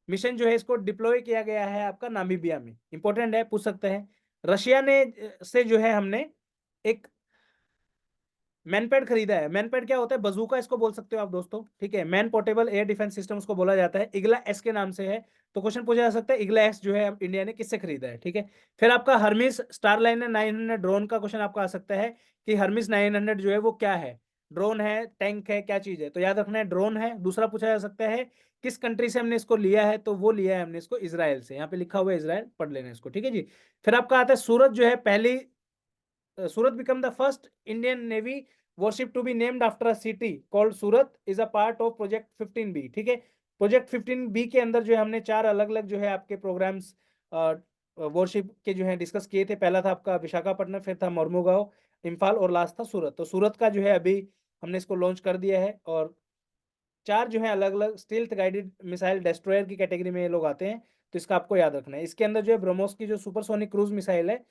मिशन जो है, इसको डिप्लॉय किया गया है आपका नामीबिया में। इंपॉर्टेंट है, पूछ सकते हैं। रशिया ने से जो है हमने एक मैनपैड खरीदा है। मैनपैड क्या होता है? बजूका इसको बोल सकते हो आप दोस्तों, ठीक है। Man portable air defence system उसको बोला जाता है, इग्ला एस के नाम से है। तो क्वेश्चन पूछा जा सकता है इग्ला एस जो है इंडिया ने किससे खरीदा है, ठीक है। फिर आपका हर्मिस स्टारलाइनर 900 ड्रोन का क्वेश्चन आपका आ सकता है कि हर्मिस 900 जो है वो क्या है, ड्रोन है, टैंक है, क्या चीज है? तो याद रखना है ड्रोन है। दूसरा पूछा जा सकता है किस कंट्री से हमने इसको लिया है, तो वो लिया है हमने इसको इजराइल से। यहाँ पे लिखा हुआ है इजराइल, पढ़ लेना इसको, ठीक है जी। फिर आपका आता है सूरत जो है पहली Surat become the first Indian Navy warship to be named after a city called Surat is a part of Project 15B, ठीक है। प्रोजेक्ट 15B के अंदर जो है हमने 4 अलग अलग जो है आपके प्रोग्राम्स वॉरशिप के जो है डिस्कस किए थे। पहला था आपका विशाखापट्टनम, फिर था मोरमुगांव, इम्फाल और लास्ट था सूरत। तो सूरत का जो है अभी हमने इसको लॉन्च कर दिया है। और 4 जो है अलग अलग स्टील्थ गाइडेड मिसाइल डेस्ट्रॉयर की कैटेगरी में ये लोग आते हैं, तो इसका आपको याद रखना है। इसके अंदर जो है ब्रह्मोस की जो सुपरसोनिक क्रूज मिसाइल है,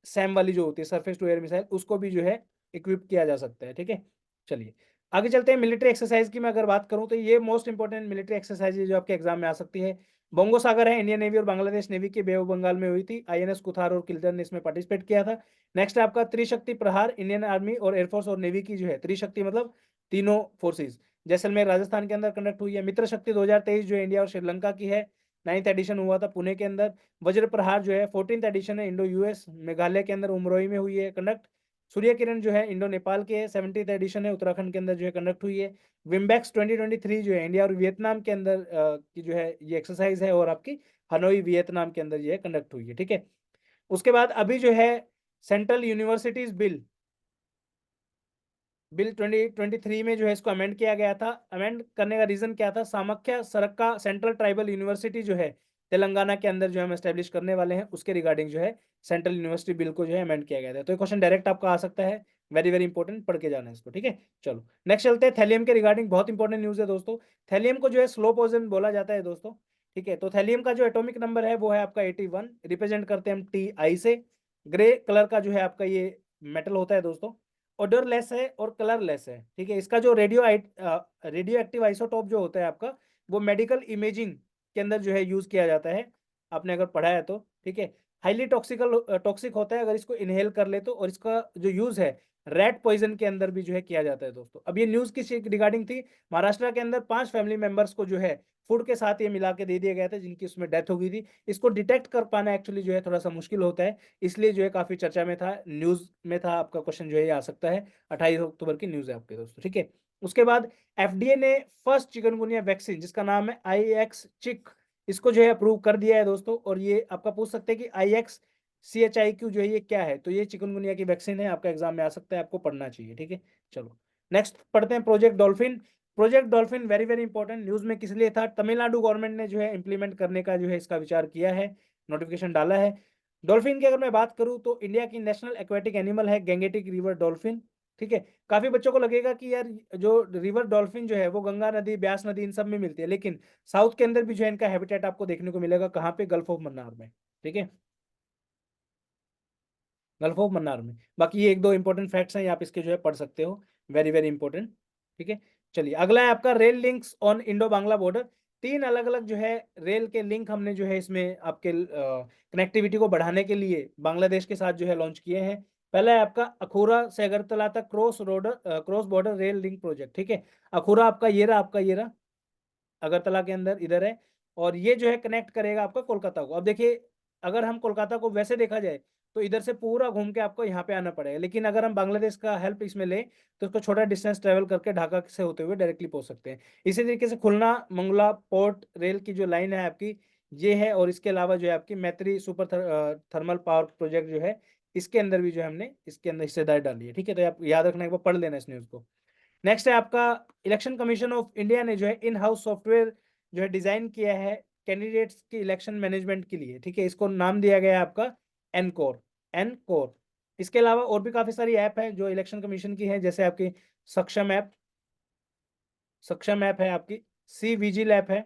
सैम वाली जो होती है सरफेस टू एयर मिसाइल, उसको भी जो है इक्विप किया जा सकता है, ठीक है। चलिए आगे चलते हैं। मिलिट्री एक्सरसाइज की मैं अगर बात करूं तो ये मोस्ट इंपॉर्टेंट मिलिट्री एक्सरसाइज जो आपके एग्जाम में आ सकती है। बंगो सागर है, इंडियन नेवी और बांग्लादेश नेवी के बे ऑफ बंगाल में हुई थी। आईएनएस कुथार और किल्दर ने इसमें पार्टिसिपेट किया था। नेक्स्ट है आपका त्रिशक्ति प्रहार, इंडियन आर्मी और एयरफोर्स और नेवी की जो है त्रिशक्ति मतलब तीनों फोर्सेज, जैसलमेर राजस्थान के अंदर कंडक्ट हुई है। मित्र शक्ति 2023 जो इंडिया और श्रीलंका की है, 9th एडिशन हुआ था पुणे के अंदर। वज्र प्रहार जो है 14th एडिशन है, इंडो यूएस मेघालय के अंदर उमरोई में हुई है कंडक्ट। सूर्य किरण जो है इंडो नेपाल के है, 70th एडिशन है, उत्तराखंड के अंदर जो है कंडक्ट हुई है। विम्बैक्स 2023 जो है इंडिया और वियतनाम के अंदर की जो है ये एक्सरसाइज है, और आपकी हनोई वियतनाम के अंदर ये कंडक्ट हुई है, ठीक है। उसके बाद अभी जो है सेंट्रल यूनिवर्सिटीज बिल 2023 में जो है इसको अमेंड किया गया था। अमेंड करने का रीजन क्या था? सामख्या सरक्का सेंट्रल ट्राइबल यूनिवर्सिटी जो है तेलंगाना के अंदर जो हम एस्टेब्लिश करने वाले हैं, उसके रिगार्डिंग जो है सेंट्रल यूनिवर्सिटी बिल को जो है अमेंड किया गया था। तो ये क्वेश्चन डायरेक्ट आपका आ सकता है, वेरी वेरी इंपॉर्टेंट, पढ़ के जाना है इसको, ठीक है। चलो नेक्स्ट चलते हैं। थैलियम के रिगार्डिंग बहुत इंपॉर्टेंट न्यूज है दोस्तों। थैलियम को जो है स्लो पॉइजन बोला जाता है दोस्तों, ठीक है। तो थैलियम का जो एटॉमिक नंबर है वो है आपका 81, रिप्रेजेंट करते हैं हम Ti से। ग्रे कलर का जो है आपका ये मेटल होता है दोस्तों, ऑर्डरलेस है और कलरलेस है, ठीक है। इसका जो रेडियो एक्टिव आइसोटोप जो होता है आपका, वो मेडिकल इमेजिंग के अंदर जो है यूज किया जाता है, आपने अगर पढ़ा है तो, ठीक है। हाईली टॉक्सिक होता है अगर इसको इनहेल कर ले तो, और इसका जो यूज है रेड पॉइजन के अंदर भी जो है किया जाता है दोस्तों। अब ये न्यूज किस रिगार्डिंग थी? महाराष्ट्र के अंदर 5 फैमिली मेंबर्स को जो है फूड के साथ ये मिला के दे दिया गया था, जिनकी उसमें डेथ हो गई थी। इसको डिटेक्ट कर पाना एक्चुअली जो है थोड़ा सा मुश्किल होता है, इसलिए जो है काफी चर्चा में था, न्यूज में था। आपका क्वेश्चन जो है ये आ सकता है, 28 अक्टूबर की न्यूज है आपके दोस्तों, ठीक है। उसके बाद एफडीए ने फर्स्ट चिकनगुनिया वैक्सीन जिसका नाम है IX चिक, इसको जो है अप्रूव कर दिया है दोस्तों। और ये आपका पूछ सकते हैं कि IXCHIQ जो है ये क्या है, तो ये चिकनगुनिया की वैक्सीन है, आपका एग्जाम में आ सकता है, आपको पढ़ना चाहिए, ठीक है। चलो नेक्स्ट पढ़ते हैं project dolphin. Project dolphin very very important, news में किस लिए था? तमिलनाडु गवर्नमेंट ने जो है इंप्लीमेंट करने का जो है इसका विचार किया है, नोटिफिकेशन डाला है। डॉल्फिन की अगर मैं बात करूं तो इंडिया की नेशनल एक्वेटिक एनिमल है गैंगेटिक रिवर डॉल्फिन, ठीक है। काफी बच्चों को लगेगा कि यार जो रिवर डॉल्फिन जो है वो गंगा नदी, ब्यास नदी, इन सब में मिलती है, लेकिन साउथ के अंदर भी जो है इनका हैबिटेट आपको देखने को मिलेगा, कहाँ पे? गल्फ ऑफ मन्नार में, ठीक है, गल्फ ऑफ मन्नार में। बाकी ये एक दो इंपॉर्टेंट फैक्ट्स हैं, आप इसके जो है पढ़ सकते हो, वेरी वेरी इंपॉर्टेंट, ठीक है। चलिए अगला है आपका rail links on Indo Bangla border. 3 अलग अलग जो है रेल के लिंक हमने जो है इसमें आपके कनेक्टिविटी को बढ़ाने के लिए बांग्लादेश के साथ जो है लॉन्च किए हैं। पहला है आपका अखूरा से अगरतला तक cross border rail link project, ठीक है। अखूरा आपका ये रहा अगरतला के अंदर इधर है, और ये जो है कनेक्ट करेगा आपका कोलकाता को। अब देखिए अगर हम कोलकाता को वैसे देखा जाए तो इधर से पूरा घूम के आपको यहाँ पे आना पड़ेगा, लेकिन अगर हम बांग्लादेश का हेल्प इसमें लें तो इसको छोटा डिस्टेंस ट्रेवल करके ढाका से होते हुए डायरेक्टली पहुंच सकते हैं। इसी तरीके से खुलना मंगला पोर्ट रेल की जो लाइन है आपकी ये है, और इसके अलावा जो है आपकी मैत्री सुपर थर्मल पावर प्रोजेक्ट जो है, इसके अंदर भी जो है हमने इसके अंदर हिस्सेदारी डाली है, ठीक है। तो आप याद रखना, एक बार पढ़ लेना इस न्यूज को। नेक्स्ट है आपका इलेक्शन कमीशन ऑफ इंडिया ने जो है इन हाउस सॉफ्टवेयर जो है डिजाइन किया है कैंडिडेट्स की इलेक्शन मैनेजमेंट के लिए, ठीक है। इसको नाम दिया गया है आपका एनकोर, एनकोर। इसके अलावा और भी काफी सारी ऐप है जो इलेक्शन कमीशन की है, जैसे आपकी सक्षम ऐप, सक्षम ऐप है आपकी, सी विजिल ऐप है,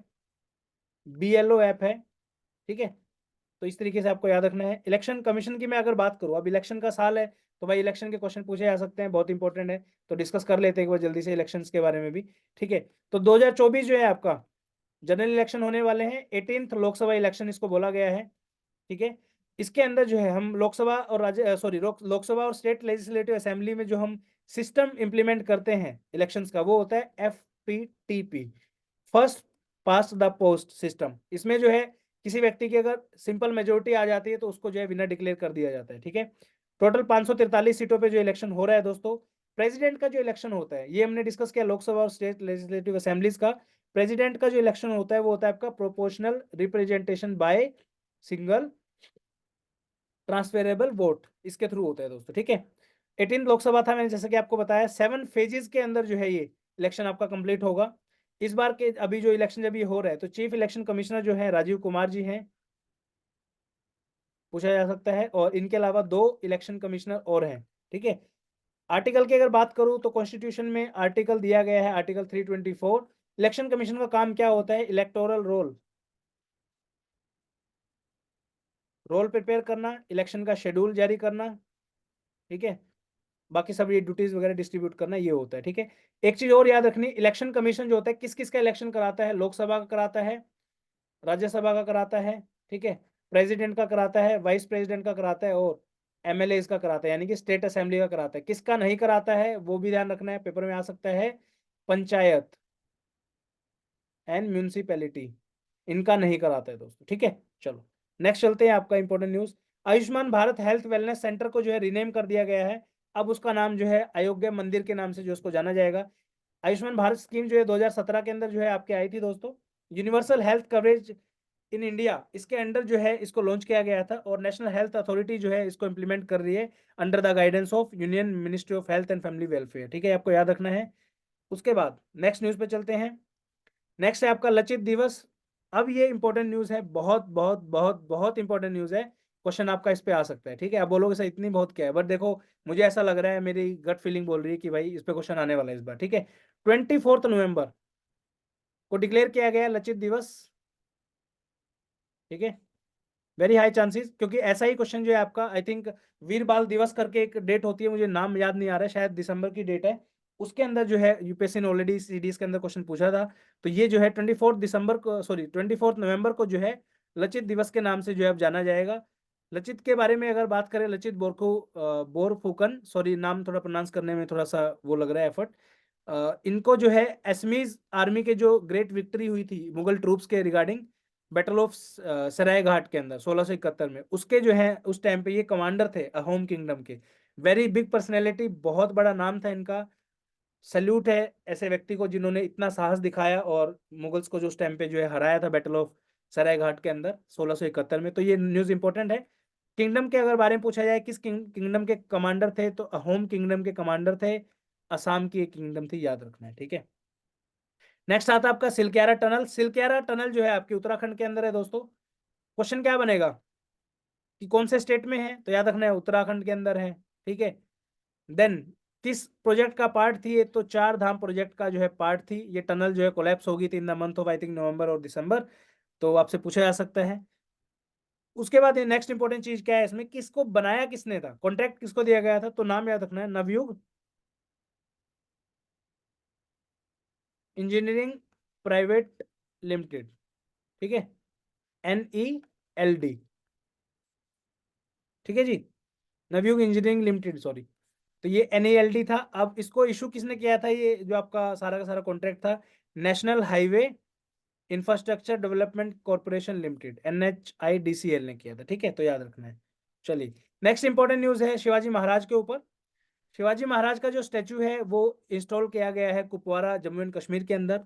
BLO ऐप है, ठीक है। तो इस तरीके से आपको याद रखना है। इलेक्शन कमीशन की मैं अगर बात करूँ, अब इलेक्शन का साल है तो भाई इलेक्शन के क्वेश्चन पूछे जा सकते हैं, बहुत इंपॉर्टेंट है, तो डिस्कस कर लेते हैं एक बार जल्दी से इलेक्शंस के बारे में भी, ठीक है। तो 2024 जो है आपका जनरल इलेक्शन होने वाले हैं, 18th लोकसभा इलेक्शन इसको बोला गया है, ठीक है। इसके अंदर जो है हम लोकसभा और राज्य लोकसभा और स्टेट लेजिस्लेटिव असेंबली में जो हम सिस्टम इंप्लीमेंट करते हैं इलेक्शंस का, वो होता है FPTP, first past the post system. इसमें जो है किसी व्यक्ति की अगर सिंपल मेजोरिटी आ जाती है तो उसको जो है विनर डिक्लेयर कर दिया जाता है, ठीक है। टोटल 543 सीटों पे जो इलेक्शन हो रहा है दोस्तों। प्रेसिडेंट का जो इलेक्शन होता है, ये हमने डिस्कस किया लोकसभा और स्टेट लेजिस्लेटिव असेंबलीज का। प्रेसिडेंट का जो इलेक्शन होता है वो होता है आपका proportional representation by single transferable vote, इसके थ्रू होता है दोस्तों, ठीक है। 18 लोकसभा था, मैंने जैसे कि आपको बताया 7 फेजेस के अंदर जो है ये इलेक्शन आपका कंप्लीट होगा। इस बार के अभी जो इलेक्शन जब ये हो रहा है तो चीफ इलेक्शन कमिश्नर जो है राजीव कुमार जी हैं, पूछा जा सकता है, और इनके अलावा 2 इलेक्शन कमिश्नर और हैं, ठीक है। आर्टिकल की अगर बात करूं तो कॉन्स्टिट्यूशन में आर्टिकल दिया गया है, आर्टिकल 324। इलेक्शन कमीशन का काम क्या होता है? इलेक्टोरल रोल, रोल प्रिपेयर करना, इलेक्शन का शेड्यूल जारी करना, ठीक है। बाकी सब ये ड्यूटीज वगैरह डिस्ट्रीब्यूट करना, ये होता है, ठीक है। एक चीज और याद रखनी, इलेक्शन कमीशन जो होता है किस किस का इलेक्शन कराता है? लोकसभा का कराता है, राज्यसभा का कराता है, ठीक है, प्रेसिडेंट का कराता है, वाइस प्रेसिडेंट का कराता है, और MLA का कराता है, यानी कि स्टेट असेंबली का कराता है। किसका नहीं कराता है वो भी ध्यान रखना है, पेपर में आ सकता है, पंचायत एंड म्यूनिसिपैलिटी, इनका नहीं कराता है दोस्तों, ठीक है। चलो नेक्स्ट चलते हैं, आपका important news. Ayushman Bharat health wellness centre को जो है रीनेम कर दिया गया है। अब उसका नाम जो है अयोध्या मंदिर के नाम से जो उसको जाना जाएगा। आयुष्मान भारत स्कीम जो है 2017 के अंदर जो है आपके आई थी दोस्तों। Universal health coverage in India, इसके अंडर जो है इसको लॉन्च किया गया था, और नेशनल हेल्थ अथॉरिटी जो है इसको इंप्लीमेंट कर रही है under the guidance of union ministry of health and family welfare, ठीक है, आपको याद रखना है। उसके बाद नेक्स्ट न्यूज पे चलते हैं। नेक्स्ट है आपका लचित दिवस। अब ये इंपॉर्टेंट न्यूज है, बहुत बहुत बहुत बहुत इंपॉर्टेंट न्यूज है। क्वेश्चन आपका इस पे आ सकता है, ठीक है। आप बोलोगे सर इतनी बहुत क्या है, बट देखो मुझे ऐसा लग रहा है, मेरी गट फीलिंग बोल रही है कि भाई इस पे क्वेश्चन आने वाला है इस बार, ठीक है। 24 नवंबर को डिक्लेयर किया गया लचित दिवस, ठीक है। वेरी हाई चांसेस, क्योंकि ऐसा ही क्वेश्चन जो है आपका, आई थिंक वीर बाल दिवस करके एक डेट होती है, मुझे नाम याद नहीं आ रहा है, शायद दिसंबर की डेट है, उसके अंदर जो है यूपीएससी ने ऑलरेडी सीडीएस के अंदर क्वेश्चन पूछा था। तो ये जो है 24 नवंबर को जो है लचित दिवस के नाम से जो है अब जाना जाएगा। लचित के बारे में अगर बात करें, लचित बोरफुकन, सॉरी नाम थोड़ा प्रोनाउंस करने में थोड़ा सा वो लग रहा है एफर्ट। इनको जो है असमीज आर्मी के जो ग्रेट विक्ट्री हुई थी मुगल ट्रूप्स के रिगार्डिंग, बैटल ऑफ सराय घाट के अंदर 1671 में, उसके जो है उस टाइम पे ये कमांडर थे अहोम किंगडम के। वेरी बिग पर्सनैलिटी, बहुत बड़ा नाम था इनका। सल्यूट है ऐसे व्यक्ति को जिन्होंने इतना साहस दिखाया और मुगल्स को जो उस टाइम पे जो है हराया था बैटल ऑफ सराय घाट के अंदर 1671 में। तो ये न्यूज इंपॉर्टेंट है। किंगडम के अगर बारे में पूछा जाए किस किंगडम के कमांडर थे, तो अहोम किंगडम के कमांडर थे। असम की एक किंगडम थी, याद रखना है, ठीक है। नेक्स्ट आता है आपका सिलक्यारा टनल। सिलक्यारा टनल जो है आपके उत्तराखंड के अंदर है दोस्तों। क्वेश्चन क्या बनेगा कि कौन से स्टेट में है, तो याद रखना है उत्तराखंड के अंदर है, ठीक है। देन किस प्रोजेक्ट का पार्ट थी ये, तो चार धाम प्रोजेक्ट का जो है पार्ट थी। ये टनल जो है कोलैप्स होगी थी in the month of I think November और दिसंबर, तो आपसे पूछा जा सकता है। उसके बाद ये नेक्स्ट इंपॉर्टेंट चीज क्या है इसमें, किसको बनाया किसने था, कॉन्ट्रैक्ट किसको दिया गया था, तो नाम याद रखना है, नवयुग इंजीनियरिंग प्राइवेट लिमिटेड, ठीक है, NELD, ठीक है जी, नवयुग इंजीनियरिंग लिमिटेड, सॉरी। तो ये NELD था। अब इसको इशू किसने किया था, ये जो आपका सारा का सारा कॉन्ट्रैक्ट था, national highway infrastructure development corporation limited, NHIDCL ने किया था, ठीक है, तो याद रखना है। चलिए नेक्स्ट इंपॉर्टेंट न्यूज है शिवाजी महाराज के ऊपर। शिवाजी महाराज का जो स्टैचू है वो इंस्टॉल किया गया है कुपवारा जम्मू एंड कश्मीर के अंदर।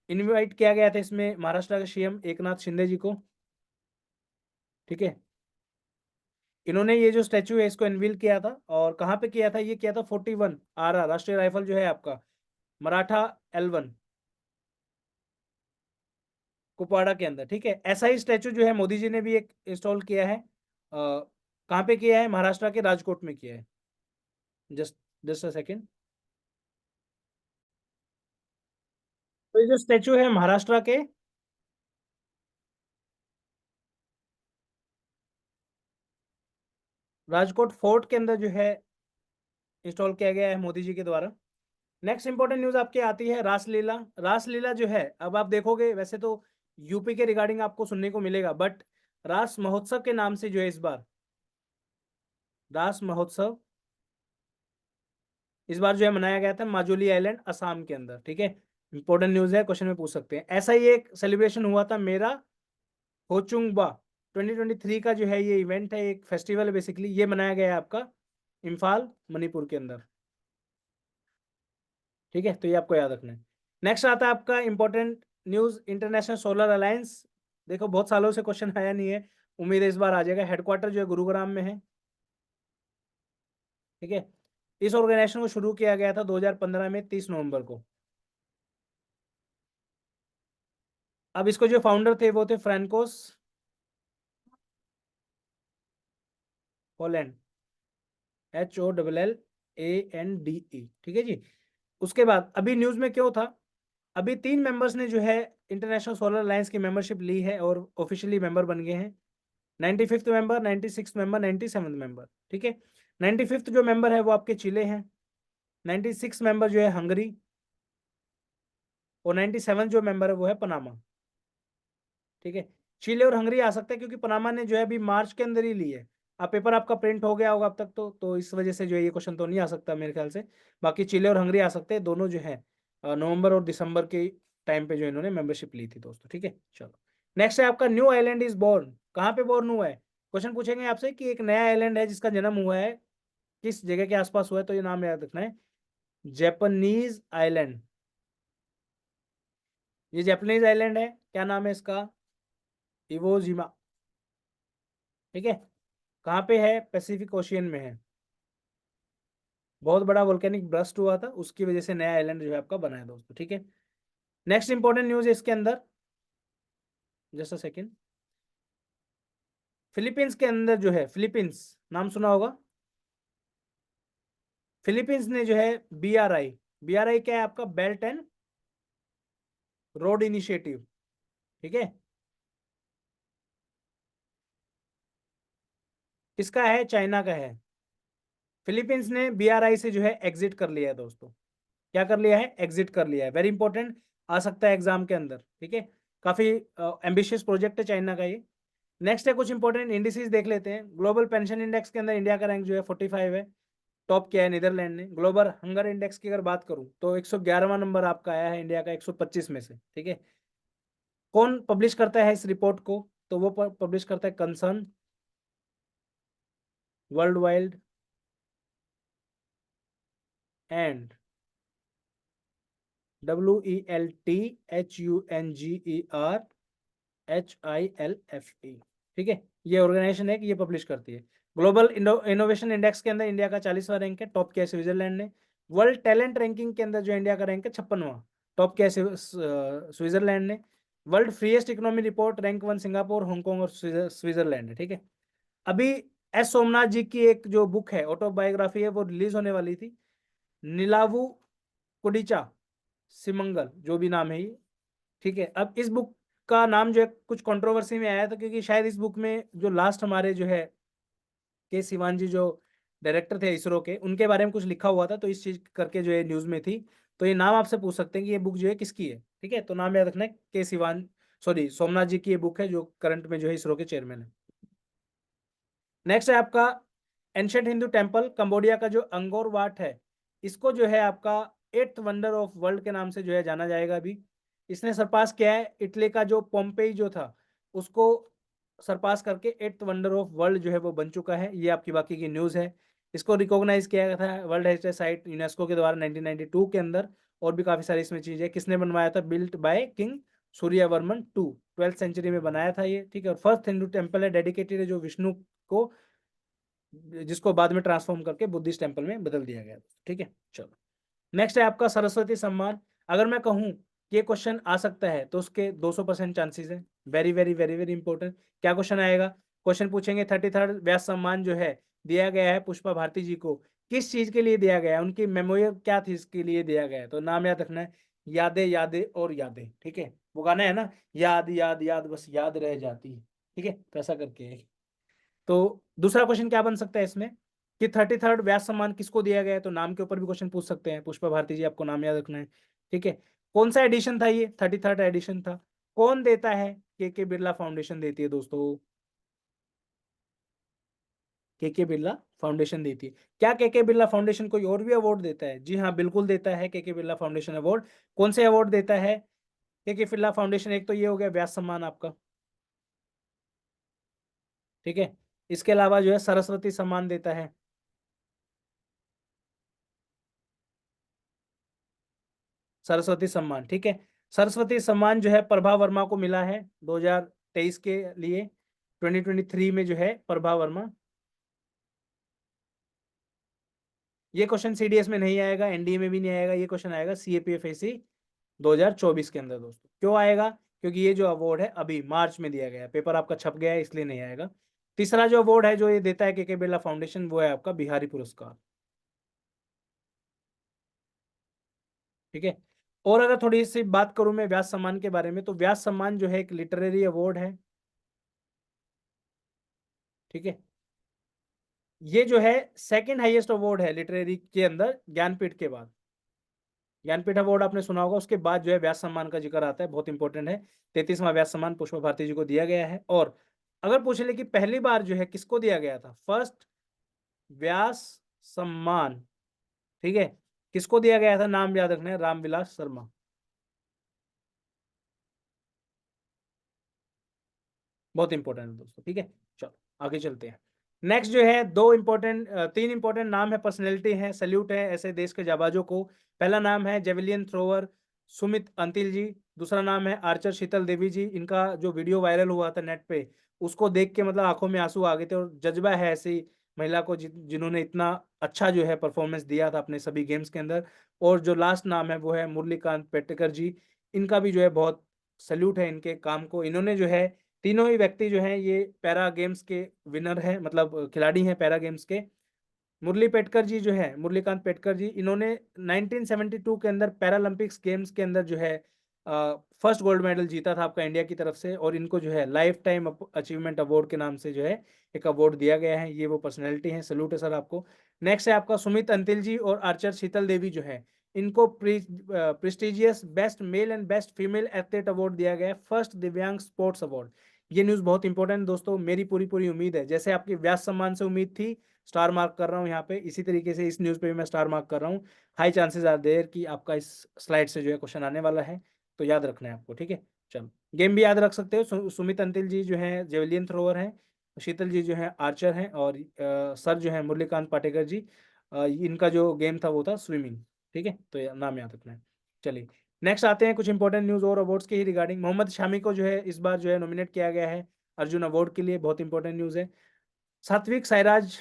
इनवाइट किया गया था इसमें महाराष्ट्र के CM एकनाथ शिंदे जी को, ठीक है। इन्होंने ये जो स्टैचू है इसको अनवील किया था, और कहाँ पे किया था, ये किया था 41 आरा राष्ट्रीय राइफल जो है आपका मराठा L1 कुपवाड़ा के अंदर, ठीक है। ऐसा ही स्टैचू जो है मोदी जी ने भी एक इंस्टॉल किया है कहाँ पे किया है? महाराष्ट्र के राजकोट में किया है। Just just a second. तो ये जो स्टेचू है महाराष्ट्र के राजकोट फोर्ट के अंदर जो है इंस्टॉल किया गया है मोदी जी के द्वारा। नेक्स्ट इंपॉर्टेंट न्यूज आपकी आती है रासलीला। रासलीला जो है, अब आप देखोगे वैसे तो यूपी के रिगार्डिंग आपको सुनने को मिलेगा, बट रास महोत्सव के नाम से जो है इस बार रास महोत्सव इस बार जो है मनाया गया था माजुली आइलैंड असम के अंदर। ठीक है, इंपॉर्टेंट न्यूज है, क्वेश्चन में पूछ सकते हैं। ऐसा ही एक सेलिब्रेशन हुआ था मेरा होचुंगबा 2023 का जो है ये इवेंट है, एक फेस्टिवल है बेसिकली, ये मनाया गया है आपका इम्फाल मणिपुर के अंदर। ठीक है, तो ये आपको याद रखना है। नेक्स्ट आता है आपका important news international solar alliance. देखो बहुत सालों से क्वेश्चन आया नहीं है, उम्मीद है इस बार आ जाएगा। हेडक्वार्टर जो है गुरुग्राम में है। ठीक है, इस ऑर्गेनाइजेशन को शुरू किया गया था 2015 में 30 नवंबर को। अब इसको जो फाउंडर थे वो थे फ्रैंकोस हॉलैंड, HOLLANDE। ठीक है जी। उसके बाद अभी न्यूज में क्यों था, अभी 3 मेंबर्स ने जो है इंटरनेशनल सोलर अलायंस की मेंबरशिप ली है और ऑफिशियली मेंबर बन गए हैं। 95th member, 96th member, 97th member. ठीक है, 95th जो मेंबर है वो आपके चिले हैं, 96 मेंबर जो है हंगरी, और 97 जो मेंबर है वो है पनामा। ठीक है, चिले और हंगरी आ सकता है क्योंकि पनामा ने जो है अभी मार्च के अंदर ही ली है। अब पेपर आपका प्रिंट हो गया होगा अब तक, तो इस वजह से जो है ये क्वेश्चन तो नहीं आ सकता मेरे ख्याल से। बाकी चिले और हंगरी आ सकते हैं, दोनों जो है नवंबर और दिसंबर के टाइम पे जो इन्होंने मेंबरशिप ली थी दोस्तों। ठीक है, चलो नेक्स्ट है आपका न्यू आइलैंड इज बोर्न। कहाँ पे बोर्न हुआ है? क्वेश्चन पूछेंगे आपसे कि एक नया आइलैंड है जिसका जन्म हुआ है, किस जगह के आसपास हुआ है, तो ये नाम याद रखना है, जापानीज आइलैंड। ये जापानीज आइलैंड है, क्या नाम है इसका? इवोजिमा। ठीक है, कहाँ पे है? पैसिफिक ओशियन में है। बहुत बड़ा वोल्केनिक ब्रस्ट हुआ था, उसकी वजह से नया आइलैंड जो है आपका बना है दोस्तों। ठीक है, नेक्स्ट इंपॉर्टेंट न्यूज है इसके अंदर, जस्ट अ सेकेंड। फिलीपींस के अंदर जो है, फिलीपींस नाम सुना होगा, फिलीपींस ने जो है BRI क्या है आपका? Belt and road initiative. ठीक है, किसका है? चाइना का है। फिलीपींस ने BRI से जो है एग्जिट कर लिया है दोस्तों। क्या कर लिया है? एग्जिट कर लिया है। वेरी इंपॉर्टेंट, आ सकता है एग्जाम के अंदर। ठीक है, काफी एम्बिशियस प्रोजेक्ट है चाइना का ये। नेक्स्ट है कुछ इंपॉर्टेंट इंडिसेस देख लेते हैं। ग्लोबल पेंशन इंडेक्स के अंदर इंडिया का रैंक जो है 45 है, टॉप किया है नीदरलैंड ने। ग्लोबल हंगर इंडेक्स की अगर बात करूं तो 111वां नंबर आपका आया है इंडिया का 125 में से। ठीक है, कौन पब्लिश करता है इस रिपोर्ट को? तो वो पब्लिश करता है concern world wide and WELTHUNGERHILFE। ठीक है, ये ऑर्गेनाइजेशन है कि ये पब्लिश करती है। ग्लोबल इनोवेशन इंडेक्स के अंदर इंडिया का 40वां रैंक है, टॉप किया है स्विट्जरलैंड ने। वर्ल्ड टैलेंट रैंकिंग के अंदर जो इंडिया का रैंक है 56वां, टॉप किया है स्विट्जरलैंड ने। World freest economy report rank 1 Singapore, Hong Kong और स्विट्जरलैंड है। ठीक है, अभी एस सोमनाथ जी की एक जो बुक है ऑटोबायोग्राफी है वो रिलीज होने वाली थी, नीलावू कुडिचा सिमंगल जो भी नाम है ये। ठीक है, अब इस बुक का नाम जो है कुछ कंट्रोवर्सी में आया था क्योंकि शायद इस बुक में जो लास्ट हमारे जो है के सिवान जी जो डायरेक्टर थे इसरो के, उनके बारे में कुछ लिखा हुआ था, तो इस चीज करके जो है न्यूज में थी। तो ये नाम आपसे पूछ सकते हैं कि ये बुक जो है किसकी है। ठीक है, तो नाम याद रखना है, के सिवान सॉरी सोमनाथ जी की ये बुक है जो करंट में जो है इसरो के चेयरमैन है। नेक्स्ट है आपका एंशियंट हिंदू टेम्पल कंबोडिया का जो अंगोर वाट है, इसको जो है आपका 8th वंडर ऑफ वर्ल्ड के नाम से जो है जाना जाएगा। अभी इसने सरपास किया है इटली का जो पोम्पेई जो था उसको सरपास करके 8th वंडर ऑफ वर्ल्ड जो है वो बन चुका है। ये आपकी बाकी की न्यूज़ है। इसको रिकॉग्नाइज किया गया था वर्ल्ड हेरिटेज साइट यूनेस्को के द्वारा 1992 के अंदर। और भी काफ़ी सारी इसमें चीज़ें, किसने बनवाया था? Built by king Suryavarman 2, 12th century में बनाया था ये। ठीक है, और फर्स्ट हिंदू टेम्पल है, डेडिकेटेड है जो विष्णु को, जिसको बाद में ट्रांसफॉर्म करके बुद्धिस्ट टेम्पल में बदल दिया गया। ठीक है, चलो नेक्स्ट है आपका सरस्वती सम्मान। अगर मैं कहूँ कि ये क्वेश्चन आ सकता है तो उसके 200% चांसेस है। Very very very very important. क्या क्वेश्चन आएगा? क्वेश्चन पूछेंगे 33rd व्यास सम्मान जो है दिया गया है पुष्पा भारती जी को, किस चीज के लिए दिया गया है, उनकी मेमोरियल क्या थी इसके लिए दिया गया है, तो नाम याद रखना है, यादें यादें और यादें। ठीक है, वो गाना है ना, याद याद याद बस याद रह जाती है। ठीक है, तो ऐसा करके है। तो दूसरा क्वेश्चन क्या बन सकता है इसमें कि 33rd व्यास सम्मान किसको दिया गया है, तो नाम के ऊपर भी क्वेश्चन पूछ सकते हैं। पुष्पा भारती जी, आपको नाम याद रखना है। ठीक है, कौन सा एडिशन था ये, 33rd एडिशन था। कौन देता है, के बिरला फाउंडेशन देती है दोस्तों, के बिरला फाउंडेशन देती है। क्या के बिरला फाउंडेशन कोई और भी अवार्ड देता है, जी हाँ बिल्कुल देता है, के बिरला फाउंडेशन अवार्ड। कौन से अवार्ड देता है के बिरला फाउंडेशन, एक तो ये हो गया व्यास सम्मान आपका, ठीक है, इसके अलावा जो है सरस्वती सम्मान देता है, सरस्वती सम्मान। ठीक है, सरस्वती सम्मान जो है प्रभा वर्मा को मिला है 2023 के लिए, 2023 में जो है प्रभा वर्मा। ये क्वेश्चन सीडीएस में नहीं आएगा, एनडीए में भी नहीं आएगा, ये क्वेश्चन आएगा सीएपीएफएसी 2024 के अंदर दोस्तों। क्यों आएगा, क्योंकि ये जो अवार्ड है अभी मार्च में दिया गया है, पेपर आपका छप गया है इसलिए नहीं आएगा। तीसरा जो अवार्ड है जो ये देता है के बिरला फाउंडेशन, वो है आपका बिहारी पुरस्कार। ठीक है, और अगर थोड़ी सी बात करूं मैं व्यास सम्मान के बारे में, तो व्यास सम्मान जो है एक लिटरेरी अवार्ड है। ठीक है, ये जो है सेकंड हाईएस्ट अवार्ड है लिटरेरी के अंदर, ज्ञानपीठ के बाद। ज्ञानपीठ अवार्ड आपने सुना होगा, उसके बाद जो है व्यास सम्मान का जिक्र आता है, बहुत इंपॉर्टेंट है। 33वां व्यास सम्मान पुष्पा भारती जी को दिया गया है। और अगर पूछ ले कि पहली बार जो है किसको दिया गया था, फर्स्ट व्यास सम्मान, ठीक है, किसको दिया गया था, नाम याद रखना है, रामविलास शर्मा। बहुत इंपॉर्टेंट है दोस्तों। ठीक है, चलो आगे चलते हैं। नेक्स्ट जो है तीन इंपॉर्टेंट नाम है, पर्सनैलिटी है, सल्यूट है ऐसे देश के जाबाजों को। पहला नाम है जेवलियन थ्रोवर सुमित अंतिल जी। दूसरा नाम है आर्चर शीतल देवी जी। इनका जो वीडियो वायरल हुआ था नेट पे, उसको देख के मतलब आंखों में आंसू आ गए थे, और जज्बा है ऐसी महिला को जिन्होंने इतना अच्छा जो है परफॉर्मेंस दिया था अपने सभी गेम्स के अंदर। और जो लास्ट नाम है वो है मुरलीकांत पेटकर जी। इनका भी जो है बहुत सल्यूट है इनके काम को। इन्होंने जो है, तीनों ही व्यक्ति जो हैं ये पैरा गेम्स के विनर हैं, मतलब खिलाड़ी हैं पैरा गेम्स के। मुरली पेटकर जी जो है, मुरलीकांत पेटकर जी, इन्होंने 1972 के अंदर पैरालंपिक्स गेम्स के अंदर जो है फर्स्ट गोल्ड मेडल जीता था आपका इंडिया की तरफ से, और इनको जो है लाइफ टाइम अचीवमेंट अवार्ड के नाम से जो है एक अवार्ड दिया गया है। ये वो पर्सनैलिटी है, सल्यूट है सर आपको। नेक्स्ट है आपका सुमित अंतिल जी और आर्चर शीतल देवी जो है, इनको prestigious best male and best female athlete award दिया गया है, फर्स्ट दिव्यांग स्पोर्ट्स अवार्ड। ये न्यूज़ बहुत इंपॉर्टेंट दोस्तों, मेरी पूरी पूरी उम्मीद है जैसे आपकी व्यास सम्मान से उम्मीद थी, स्टार मार्क कर रहा हूँ यहाँ पे, इसी तरीके से इस न्यूज़ पे भी मैं स्टार मार्क कर रहा हूँ। हाई चांसेस आर देयर कि आपका इस स्लाइड से जो है क्वेश्चन आने वाला है, तो याद रखना है आपको। ठीक है, चलो गेम भी याद रख सकते हो। सुमित अंतिल जी जो है जेवलियन थ्रोवर हैं, शीतल जी जो है आर्चर हैं, और सर जो है मुरलीकांत पाटेकर जी, इनका जो गेम था वो था स्विमिंग। ठीक है, तो नाम याद रखना है। चलिए नेक्स्ट आते हैं कुछ इंपॉर्टेंट न्यूज़ और अवार्ड्स के ही रिगार्डिंग। मोहम्मद शामी को जो है इस बार जो है नॉमिनेट किया गया है अर्जुन अवार्ड के लिए, बहुत इंपॉर्टेंट न्यूज़ है। Satwik Sairaj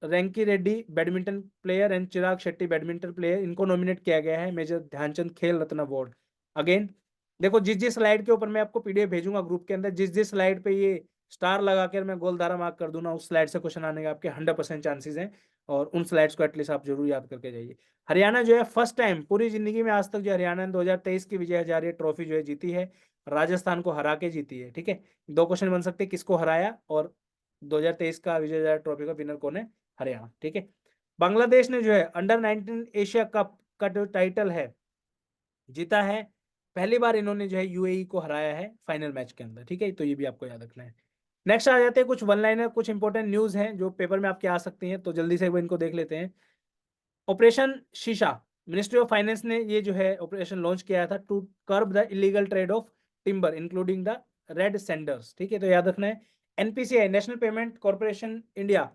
Rankireddy badminton player and Chirag Shetty badminton player, इनको नॉमिनेट किया गया है मेजर ध्यानचंद खेल रत्न अवार्ड। अगेन देखो, जिस जिस स्लाइड के ऊपर मैं आपको पीडीएफ भेजूंगा ग्रुप के अंदर, जिस जिस स्लाइड पे ये स्टार लगाकर मैं गोल धारा मार्क कर दूं ना, उस स्लाइड से क्वेश्चन आने का आपके 100% चांसेस हैं, और उन स्लाइड्स को एटलीस्ट आप जरूर याद करके जाइए। हरियाणा जो है फर्स्ट टाइम पूरी जिंदगी में आज तक जो हरियाणा ने 2023 की विजय हजारे ट्रॉफी जो है जीती है, राजस्थान को हरा के जीती है। ठीक है, दो क्वेश्चन बन सकते हैं, किसको हराया, और 2023 का विजय हजारे ट्रॉफी का विनर कौन है, हरियाणा। ठीक है, बांग्लादेश ने जो है अंडर 19 एशिया कप का जो टाइटल है जीता है, पहली बार इन्होंने जो है यूएई को हराया है फाइनल मैच के अंदर। ठीक है, तो ये भी आपको याद रखना है। नेक्स्ट आ जाते हैं कुछ वन लाइनर, कुछ इंपॉर्टेंट न्यूज हैं जो पेपर में आपके आ सकती हैं, तो जल्दी से इनको देख लेते हैं। ऑपरेशन शीशा, मिनिस्ट्री ऑफ फाइनेंस ने ये जो है ऑपरेशन लॉन्च किया था to curb the illegal trade of timber including the red sanders. ठीक है, तो याद रखना है। NPCI national payment corporation India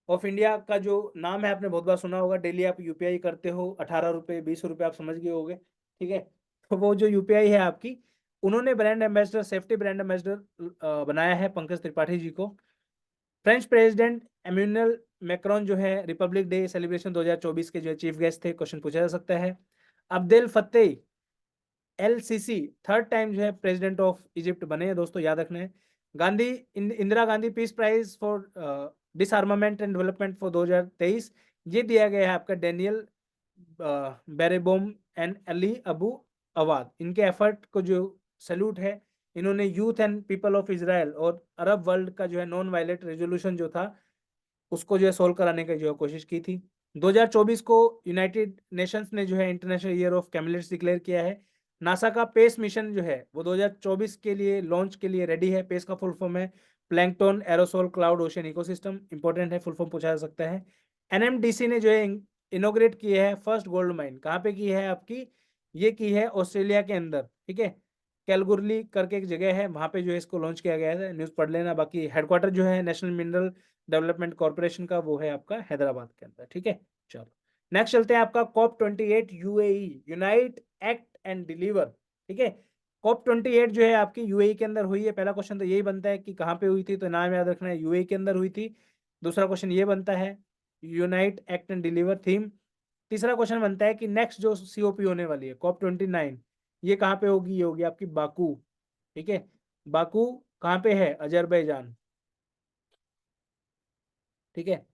of India का जो नाम है आपने बहुत बार सुना होगा, डेली आप यूपीआई करते हो, 18 रुपये 20 रुपये आप समझ गए होगे। ठीक है, तो वो जो यूपीआई है आपकी, उन्होंने brand ambassador, safety brand ambassador बनाया है पंकज त्रिपाठी जी को। फ्रेंच प्रेसिडेंट एम्यूनल मैक्रोन जो है रिपब्लिक डे सेलिब्रेशन 2024 के जो है चीफ गेस्ट थे, क्वेश्चन पूछा जा सकता है। Abdel Fattah L CC third time जो है प्रेसिडेंट ऑफ इजिप्ट बने हैं दोस्तों, याद रखना है। Gandhi Indira Gandhi peace prize for disarmament and development for 2023 ये दिया गया है आपका Daniel Barenboim and Ali Abu Awad. इनके एफर्ट को जो सैल्यूट है, इन्होंने youth and people of Israel और अरब वर्ल्ड का जो है नॉन वायलेंट रेजोल्यूशन जो था उसको जो है सोल्व कराने की जो है कोशिश की थी। 2024 को यूनाइटेड नेशंस ने जो है इंटरनेशनल ईयर ऑफ कैमलेट्स डिक्लेयर किया है। नासा का पेस मिशन जो है वो 2024 के लिए लॉन्च के लिए रेडी है। पेस का फुल फॉर्म है plankton aerosol cloud ocean ecosystem, important है, फुल फॉर्म पूछा जा सकता है। एनएमडीसी ने जो है इनोग्रेट की है फर्स्ट गोल्ड माइन, कहाँ पे की है आपकी, ये की है ऑस्ट्रेलिया के अंदर, ठीक है, कैलगुरली करके एक जगह है, वहां पे जो है इसको लॉन्च किया गया है, न्यूज पढ़ लेना। बाकी हेडक्वार्टर जो है नेशनल मिनरल डेवलपमेंट कॉर्पोरेशन का वो है आपका हैदराबाद के अंदर, ठीक है। चलो नेक्स्ट चलते हैं आपका COP28 UAE, unite act and deliver, ठीक है। COP28 जो है आपकी यूएई के अंदर हुई है। पहला क्वेश्चन तो यही बनता है कि कहाँ पे हुई थी, तो नाम याद रखना है, यूएई के अंदर हुई थी। दूसरा क्वेश्चन ये बनता है unite act and deliver theme. तीसरा क्वेश्चन बनता है कि नेक्स्ट जो COP होने वाली है COP29 ये कहाँ पे होगी, ये होगी आपकी बाकू, ठीक है। बाकू कहाँ पे है, अजरबैजान, ठीक है।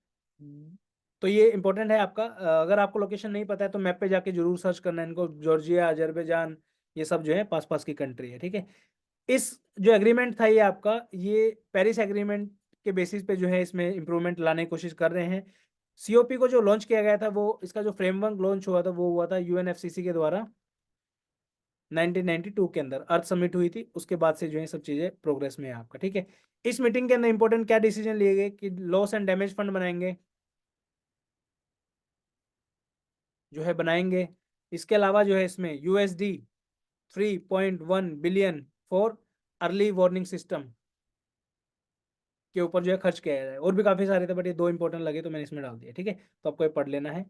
तो ये इंपॉर्टेंट है आपका। अगर आपको लोकेशन नहीं पता है तो मैप पे जाके जरूर सर्च करना है इनको। जॉर्जिया, अजरबैजान, ये सब जो है पास पास की कंट्री है, ठीक है। इस जो एग्रीमेंट था ये आपका, ये पेरिस एग्रीमेंट के बेसिस पे जो है इसमें इंप्रूवमेंट लाने की कोशिश कर रहे हैं। COP को जो लॉन्च किया गया था वो, इसका जो फ्रेमवर्क लॉन्च हुआ था वो हुआ था UNFCCC के द्वारा 1992 के अंदर। अर्थ समिट हुई थी, उसके बाद से जो है सब चीजें प्रोग्रेस में है आपका, ठीक है। इस मीटिंग के अंदर इंपॉर्टेंट क्या डिसीजन लिए गए कि लॉस एंड डैमेज फंड बनाएंगे, जो है बनाएंगे। इसके अलावा जो है इसमें USD 3.1 billion for early warning system के ऊपर जो है खर्च किया जाए। और भी काफी सारे थे बट ये दो इंपॉर्टेंट लगे तो मैंने इसमें डाल दिया, ठीक है। तो आपको ये पढ़ लेना है।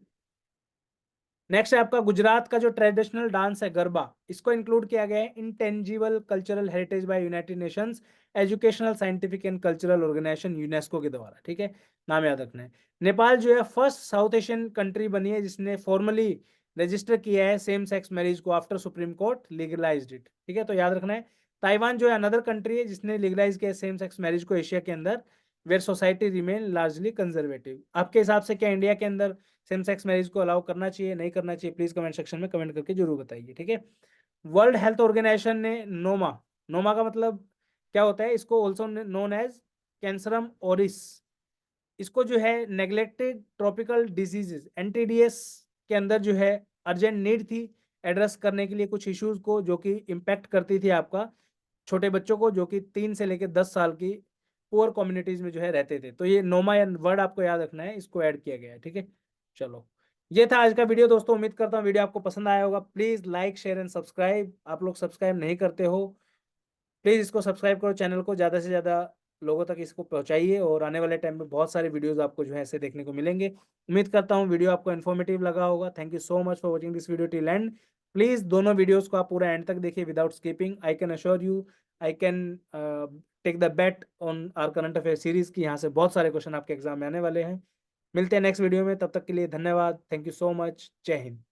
नेक्स्ट है आपका गुजरात का जो ट्रेडिशनल डांस है गरबा, इसको इंक्लूड किया गया है intangible cultural heritage by United Nations Educational Scientific and Cultural Organization UNESCO के द्वारा, ठीक है। नाम याद रखना है। नेपाल जो है फर्स्ट साउथ एशियन कंट्री बनी है जिसने फॉर्मली रजिस्टर किया है सेम सेक्स मैरिज को after supreme court legalised it, ठीक है। तो याद रखना है। ताइवान जो है अनदर कंट्री है जिसने लीगलाइज किया सेम सेक्स मैरिज को एशिया के अंदर, where society remain largely conservative. आपके हिसाब से क्या इंडिया के अंदर सेम सेक्स मैरिज को अलाउ करना चाहिए, नहीं करना चाहिए, प्लीज कमेंट सेक्शन में कमेंट करके जरूर बताइए, ठीक है। वर्ल्ड हेल्थ ऑर्गेनाइजेशन ने नोमा, नोमा का मतलब क्या होता है, इसको ऑल्सो नोन एज कैंसरम ओरिस, इसको जो है नेग्लेक्टेड ट्रॉपिकल डिजीजेस NTDs के अंदर जो है अर्जेंट नीड थी एड्रेस करने के लिए कुछ इश्यूज को जो कि इम्पैक्ट करती थी आपका छोटे बच्चों को जो कि 3 से लेकर 10 साल की पुअर कम्युनिटीज में जो है रहते थे। तो ये नोमा या वर्ड आपको याद रखना है, इसको ऐड किया गया है, ठीक है। चलो ये था आज का वीडियो दोस्तों, उम्मीद करता हूँ वीडियो आपको पसंद आया होगा। Please like share and subscribe, आप लोग सब्सक्राइब नहीं करते हो, प्लीज़ इसको सब्सक्राइब करो, चैनल को ज़्यादा से ज़्यादा लोगों तक इसको पहुंचाइए और आने वाले टाइम में बहुत सारे वीडियोस आपको जो है ऐसे देखने को मिलेंगे। उम्मीद करता हूँ वीडियो आपको इन्फॉर्मेटिव लगा होगा। Thank you so much for watching this video till end. Please दोनों वीडियोस को आप पूरा एंड तक देखिए without skipping. I can assure you, I can take the bet on our current affair series की, यहाँ से बहुत सारे क्वेश्चन आपके एग्जाम में आने वाले हैं। मिलते हैं नेक्स्ट वीडियो में, तब तक के लिए धन्यवाद, थैंक यू सो मच, जय हिंद।